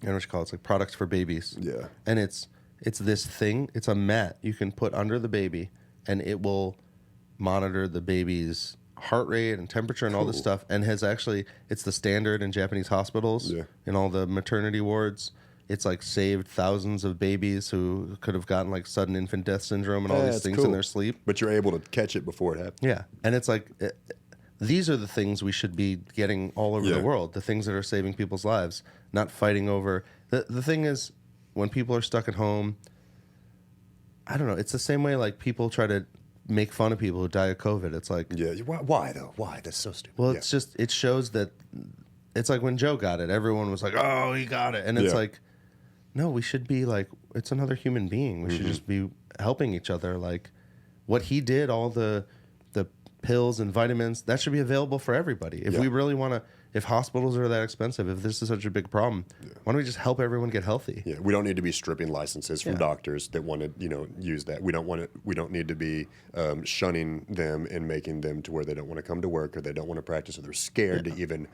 know what you call it. It's like products for babies. Yeah, and it's this thing. It's a mat you can put under the baby, and it will monitor the baby's heart rate and temperature and all this stuff. And it's the standard in Japanese hospitals in all the maternity wards. It's like saved thousands of babies who could have gotten like sudden infant death syndrome and all these things in their sleep. But you're able to catch it before it happens. Yeah. And it's like, these are the things we should be getting all over the world, the things that are saving people's lives, not fighting over. The thing is, when people are stuck at home, I don't know, it's the same way like people try to make fun of people who die of COVID. It's like... Yeah, why though? Why? That's so stupid. Well, it's just, it shows that it's like when Joe got it, everyone was like, "Oh, he got it," and it's like, no, we should be like, it's another human being. We should just be helping each other. Like, what he did, all the pills and vitamins, that should be available for everybody. If we really want to, if hospitals are that expensive, if this is such a big problem, why don't we just help everyone get healthy? Yeah, we don't need to be stripping licenses from doctors that want to, use that. We don't need to be shunning them and making them to where they don't want to come to work or they don't want to practice or they're scared to even,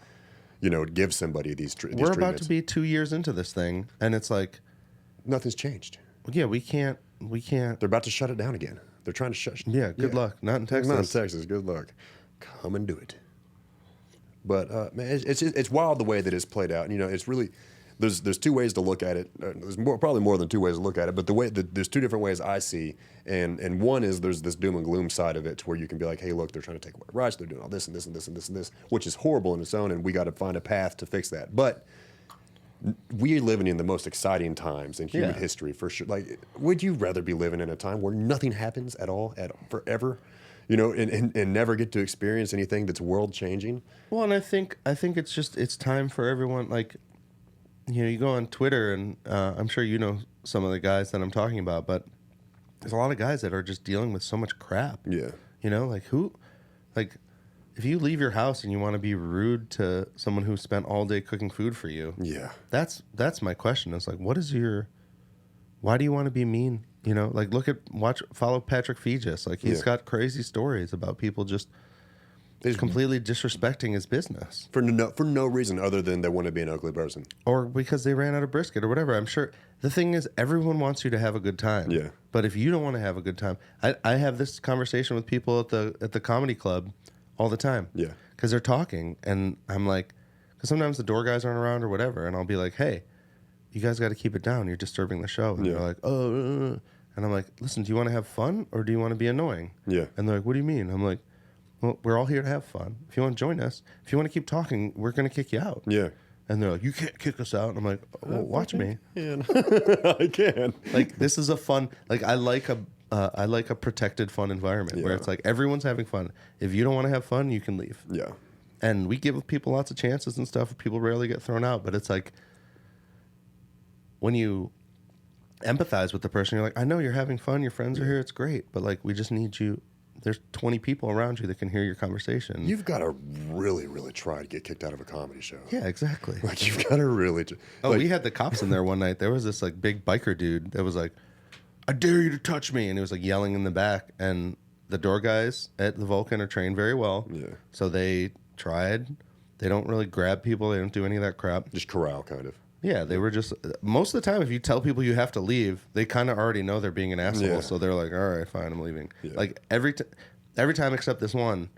give somebody these treatments. We're about to be 2 years into this thing, and it's like nothing's changed. Yeah, we can't. They're about to shut it down again. They're trying to shut. Yeah, good luck. Not in Texas. Not in Texas. Good luck. Come and do it. But man, it's wild the way that it's played out. It's really there's two ways to look at it. There's probably more than two ways to look at it. But there's two different ways I see, and one is there's this doom and gloom side of it, to where you can be like, hey, look, they're trying to take away rights. They're doing all this and this and this and this and this, which is horrible in its own, and we got to find a path to fix that. But we're living in the most exciting times in human history, for sure. Like, would you rather be living in a time where nothing happens at all, forever, and never get to experience anything that's world changing? Well, and I think it's time for everyone. Like, you go on Twitter, and I'm sure some of the guys that I'm talking about, but there's a lot of guys that are just dealing with so much crap. Yeah. If you leave your house and you want to be rude to someone who spent all day cooking food for you, that's my question. It's like, why do you want to be mean? Follow Patrick Fegis. Like, he's got crazy stories about people just completely disrespecting his business for no reason other than they want to be an ugly person, or because they ran out of brisket or whatever. I'm sure the thing is, everyone wants you to have a good time. Yeah. But if you don't want to have a good time, I have this conversation with people at the comedy club all the time. Yeah. Because they're talking, and I'm like, because sometimes the door guys aren't around or whatever, and I'll be like, hey, you guys got to keep it down. You're disturbing the show. And they're like, oh. And I'm like, listen, do you want to have fun or do you want to be annoying? Yeah. And they're like, what do you mean? I'm like, well, we're all here to have fun. If you want to join us, if you want to keep talking, we're going to kick you out. Yeah. And they're like, you can't kick us out. And I'm like, well, watch me. Yeah. I can. Like, this is a fun, like, I like a protected, fun environment where it's like everyone's having fun. If you don't want to have fun, you can leave. Yeah. And we give people lots of chances and stuff. People rarely get thrown out. But it's like, when you empathize with the person, you're like, I know you're having fun. Your friends are here. It's great. But, like, we just need you. There's 20 people around you that can hear your conversation. You've got to really, really try to get kicked out of a comedy show. Yeah, exactly. Like, you've got to really... we had the cops in there one night. There was this, like, big biker dude that was like, I dare you to touch me. And he was like yelling in the back. And the door guys at the Vulcan are trained very well. Yeah. So they tried. They don't really grab people. They don't do any of that crap. Just corral, kind of. Yeah, they were just... Most of the time, if you tell people you have to leave, they kind of already know they're being an asshole. Yeah. So they're like, all right, fine, I'm leaving. Yeah. Like, every time except this one.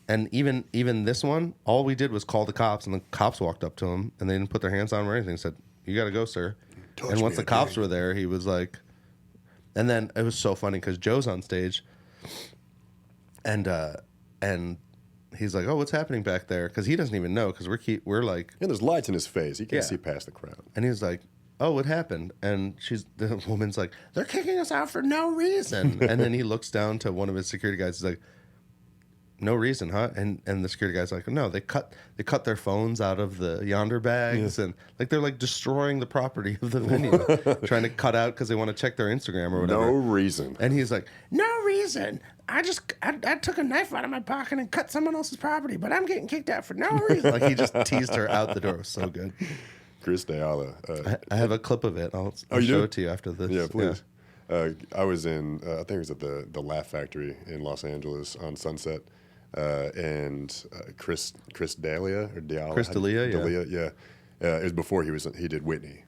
And even this one, all we did was call the cops. And the cops walked up to him. And they didn't put their hands on him or anything. Said, you got to go, sir. And once the cops were there, he was like... And then it was so funny because Joe's on stage, and he's like, "Oh, what's happening back there?" Because he doesn't even know because we're like, and there's lights in his face. He can't see past the crowd. And he's like, "Oh, what happened?" And the woman's like, "They're kicking us out for no reason." And then he looks down to one of his security guys. He's like, "No reason, huh?" And the security guy's like, "No, they cut their phones out of the yonder bags and like they're like destroying the property of the venue, trying to cut out because they want to check their Instagram or whatever." No reason. And he's like, "No reason. I took a knife out of my pocket and cut someone else's property, but I'm getting kicked out for no reason." Like, he just teased her out the door. It was so good. Chris D'Ala. I have a clip of it. I'll show it to you after this. Yeah, please. Yeah. I was in, I think it was at the Laugh Factory in Los Angeles on Sunset. And Chris D'Elia or D'Elia. Chris D'Elia, yeah. It was before he did Whitney.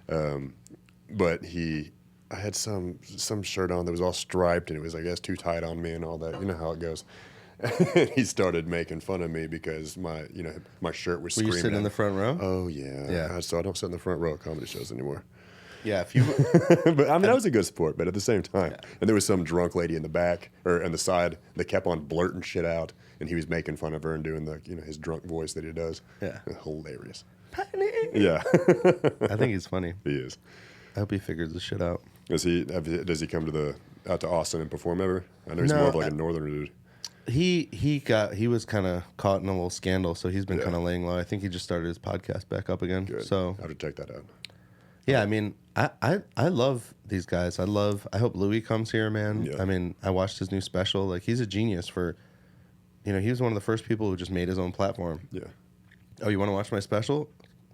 But I had some shirt on that was all striped and it was, I guess, too tight on me and all that. You know how it goes. He started making fun of me because my shirt was screaming. Were you sitting in the front row? Oh, yeah. Yeah. So I don't sit in the front row at comedy shows anymore. Yeah, if you. But I mean, that was a good sport. But at the same time, and there was some drunk lady in the back or on the side that kept on blurting shit out, and he was making fun of her and doing the his drunk voice that he does. Yeah, hilarious. Penny. Yeah, I think he's funny. He is. I hope he figures this shit out. Does he come out to Austin and perform ever? I know he's more of like a northern dude. He was kind of caught in a little scandal, so he's been kind of laying low. I think he just started his podcast back up again. Good. So I have to check that out. Yeah, I mean, I love these guys. I hope Louis comes here, man. Yeah. I mean, I watched his new special. Like, he's a genius for, he was one of the first people who just made his own platform. Yeah. Oh, you want to watch my special?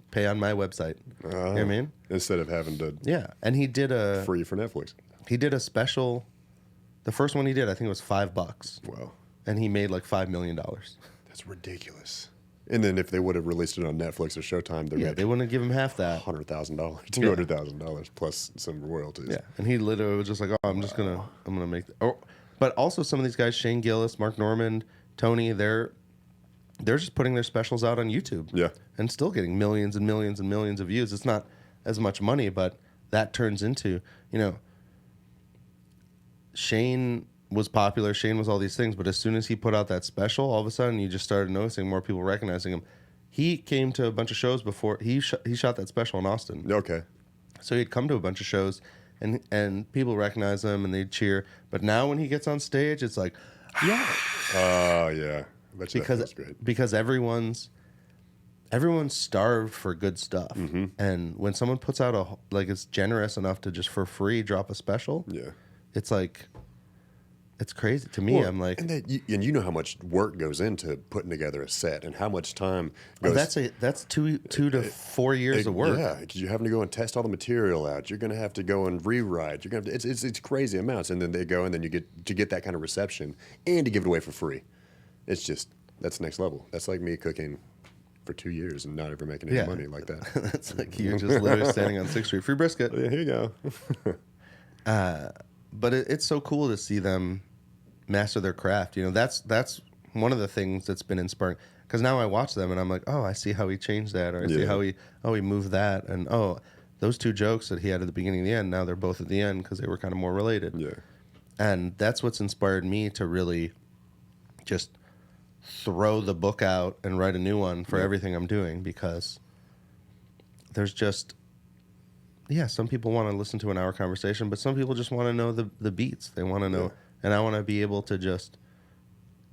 Pay on my website. You know what I mean? Instead of having to. Yeah, and he did free for Netflix. He did a special. The first one he did, I think it was $5. Wow. And he made like $5 million. That's ridiculous. And then if they would have released it on Netflix or Showtime, they wouldn't have given him half that. $100,000, $200,000 plus some royalties. Yeah, and he literally was just like, "Oh, I'm gonna make." But also some of these guys, Shane Gillis, Mark Normand, Tony, they're just putting their specials out on YouTube. Yeah, and still getting millions and millions and millions of views. It's not as much money, but that turns into, Shane was popular. Shane was all these things, but as soon as he put out that special, all of a sudden you just started noticing more people recognizing him. He came to a bunch of shows before he shot that special in Austin. Okay, so he'd come to a bunch of shows, and people recognize him and they'd cheer. But now when he gets on stage, it's like, yeah, yeah, because everyone's starved for good stuff, and when someone puts out is generous enough to just for free drop a special, it's like. It's crazy to me. I'm like, and you know how much work goes into putting together a set, and how much time goes. That's 2 to 4 years of work. Yeah, because you're having to go and test all the material out. You're going to have to go and rewrite. You're going to it's crazy amounts, and then they go, and then you get that kind of reception, and to give it away for free. It's just that's next level. That's like me cooking for 2 years and not ever making any money like that. That's like you're just literally standing on 6th Street, free brisket. Yeah, here you go. But it's so cool to see them master their craft. That's one of the things that's been inspiring, because now I watch them and I'm like, oh, I see how he changed that, or I see how he moved that, and those two jokes that he had at the beginning and the end, now they're both at the end because they were kind of more related. Yeah. And that's what's inspired me to really just throw the book out and write a new one for everything I'm doing, because there's just some people want to listen to an hour conversation, but some people just want to know the beats. They want to know. And I want to be able to just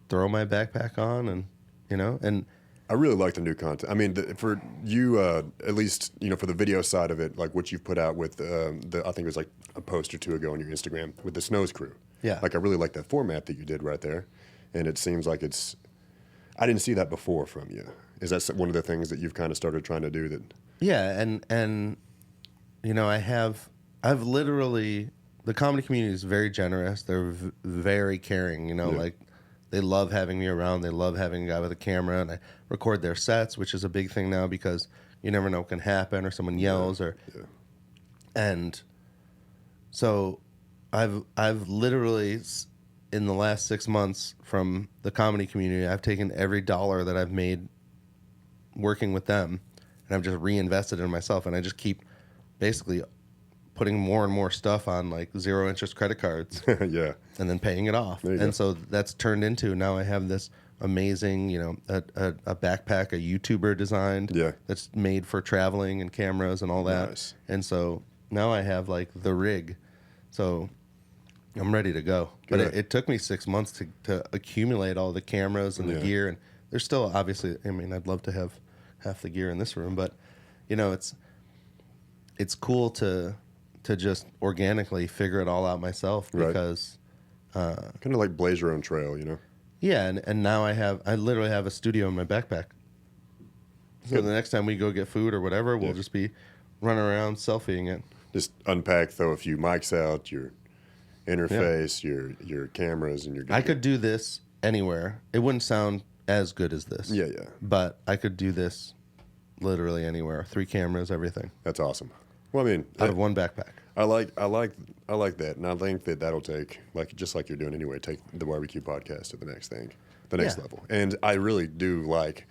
throw my backpack on and I really like the new content. I mean, for you, at least, for the video side of it, like what you've put out with I think it was like a post or two ago on your Instagram with the Snows Crew. Yeah. Like, I really like that format that you did right there. And it seems like I didn't see that before from you. Is that one of the things that you've kind of started trying to do that? Yeah. And I've literally, the comedy community is very generous. They're very caring, like they love having me around. They love having a guy with a camera, and I record their sets, which is a big thing now because you never know what can happen, or someone yells and so I've literally in the last 6 months from the comedy community, I've taken every dollar that I've made working with them and I've just reinvested in myself, and I just keep basically putting more and more stuff on like 0 interest credit cards. Yeah. And then paying it off. And so that's turned into, now I have this amazing, a backpack, a YouTuber designed that's made for traveling and cameras and all that. Nice. And so now I have like the rig. So I'm ready to go. Good. But it took me 6 months to accumulate all the cameras and the gear. And there's still obviously, I'd love to have half the gear in this room, but it's cool to just organically figure it all out myself, because kind of like blaze your own trail, Yeah, and now I literally have a studio in my backpack. So the next time we go get food or whatever, we'll just be running around selfieing it. Just unpack, throw a few mics out, your interface, your cameras, and your. I could do this anywhere. It wouldn't sound as good as this. Yeah. But I could do this literally anywhere. 3 cameras, everything. That's awesome. Well, out of one backpack. I like that, and I think that'll take, just like you're doing anyway, take the barbecue podcast to the next level. And I really do like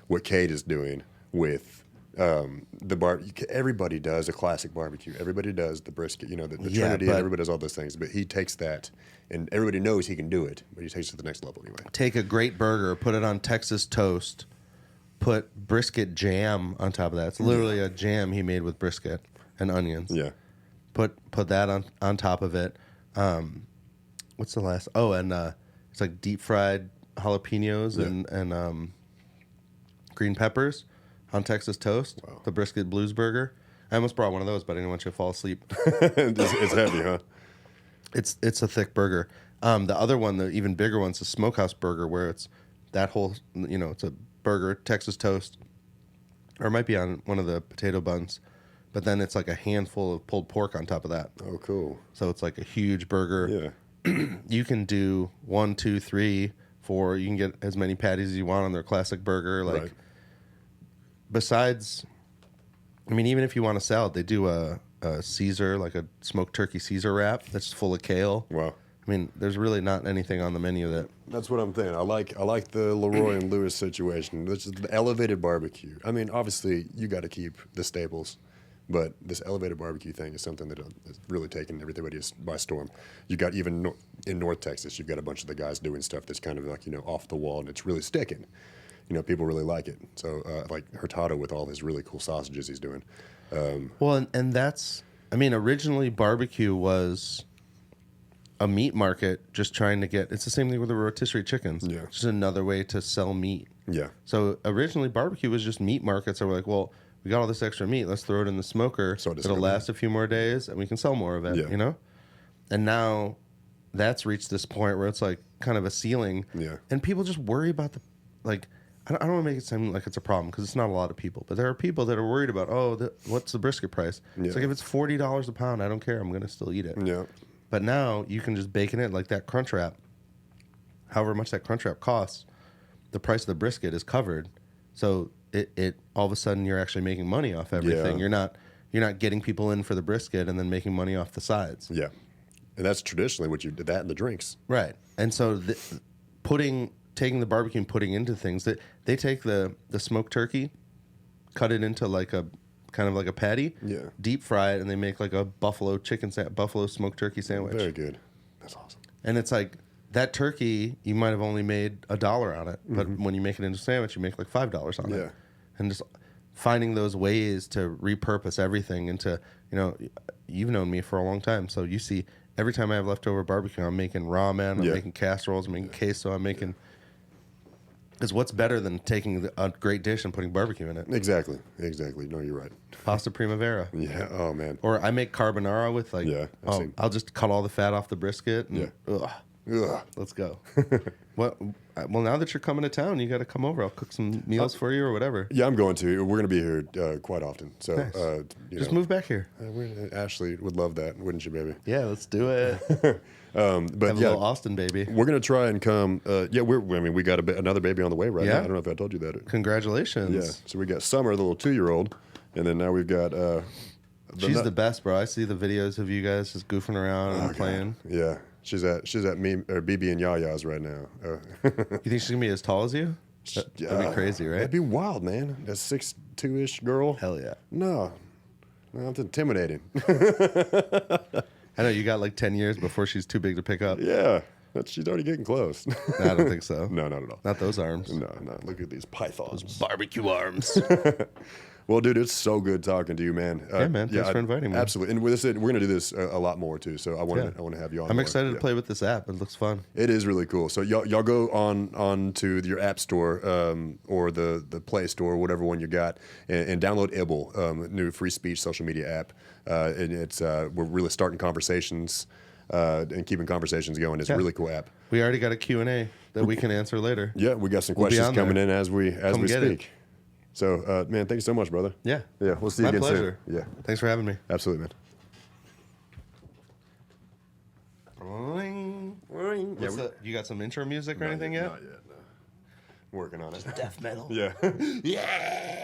what Kate is doing with the bar. Everybody does a classic barbecue. Everybody does the brisket. The Trinity, and everybody does all those things. But he takes that, and everybody knows he can do it. But he takes it to the next level anyway. Take a great burger, put it on Texas toast, put brisket jam on top of that. It's literally a jam he made with brisket and onions. Yeah. Put that on top of it. What's the last? Oh, and it's like deep fried jalapenos and green peppers on Texas toast. Wow. The Brisket Blues Burger. I almost brought one of those, but I didn't want you to fall asleep. It's heavy, huh? It's a thick burger. The other one, the even bigger one's a smokehouse burger, where it's that whole, it's a burger, Texas toast, or it might be on one of the potato buns, but then it's like a handful of pulled pork on top of that. Oh, cool. So it's like a huge burger. Yeah. You can do 1, 2, 3, 4. You can get as many patties as you want on their classic burger. Like, besides, I mean, even if you want a salad, they do a Caesar, like a smoked turkey Caesar wrap that's full of kale. Wow. I mean, there's really not anything on the menu that. That's what I'm thinking. I like the Leroy and Lewis situation. This is the elevated barbecue. I mean, obviously, you got to keep the staples, but this elevated barbecue thing is something that is really taking everybody by storm. You got even in North Texas, you've got a bunch of the guys doing stuff that's kind of like off the wall, and it's really sticking. People really like it. So like Hurtado with all his really cool sausages he's doing. Well, and that's, I mean, originally barbecue was a meat market just trying to get, it's the same thing with the rotisserie chickens. Yeah. Just another way to sell meat. Yeah. So originally barbecue was just meat markets that were like, well, we got all this extra meat, let's throw it in the smoker. So it'll last a few more days and we can sell more of it, And now that's reached this point where it's like kind of a ceiling. Yeah. And people just worry about I don't want to make it seem like it's a problem because it's not a lot of people. But there are people that are worried about, what's the brisket price? Yeah. It's like if it's $40 a pound, I don't care. I'm going to still eat it. Yeah. But now you can just bake in it like that Crunch Wrap. However much that Crunch Wrap costs, the price of the brisket is covered. So it all of a sudden you're actually making money off everything. Yeah. You're not getting people in for the brisket and then making money off the sides. Yeah. And that's traditionally what you did, that and the drinks. Right. And so taking the barbecue and putting into things, that they take the smoked turkey, cut it into like a kind of like a patty, deep fry it, and they make like a buffalo smoked turkey sandwich. Very good. That's awesome. And it's like that turkey, you might have only made $1 on it, but when you make it into a sandwich, you make like $5 on it. And just finding those ways to repurpose everything into, you've known me for a long time, so you see every time I have leftover barbecue, I'm making ramen, I'm making casseroles, I'm making queso, I'm making. Because what's better than taking a great dish and putting barbecue in it? Exactly. No, you're right. Pasta primavera. Yeah. Oh man. Or I make carbonara with I'll just cut all the fat off the brisket. And, let's go. Well, now that you're coming to town, you got to come over. I'll cook some meals for you or whatever. Yeah, I'm going to. We're going to be here quite often. So nice. Just move back here. Ashley would love that, wouldn't you, baby? Yeah, let's do it. But have a little Austin baby. We're going to try and come. We got another baby on the way right now. I don't know if I told you that. Congratulations. Yeah. So we got Summer, the little 2-year-old, and then now we've got. She's the best, bro. I see the videos of you guys just goofing around and playing. God. Yeah. She's at me or BB and Yaya's right now. You think she's gonna be as tall as you? That'd be crazy, right? That'd be wild, man. A 6'2" girl. Hell yeah. No, it's intimidating. I know you got like 10 years before she's too big to pick up. Yeah, she's already getting close. No, I don't think so. No, not at all. Not those arms. No. Look at these pythons. Those barbecue arms. Well, dude, it's so good talking to you, man. Yeah, man. Thanks for inviting me. Absolutely. And we're going to do this a lot more, too. So I want to have you on. I'm excited to play with this app. It looks fun. It is really cool. So y'all go on to your app store or the Play Store, whatever one you got, and download Ibble, new free speech social media app. And it's we're really starting conversations and keeping conversations going. It's a really cool app. We already got a Q&A that we can answer later. Yeah, we got some questions coming in as we speak. So, man, thank you so much, brother. Yeah. Yeah, we'll see you again pleasure. soon. Yeah. Thanks for having me. Absolutely, man. You got some intro music or anything yet? Not yet, no. Working on it. Death metal. Yeah. Yeah.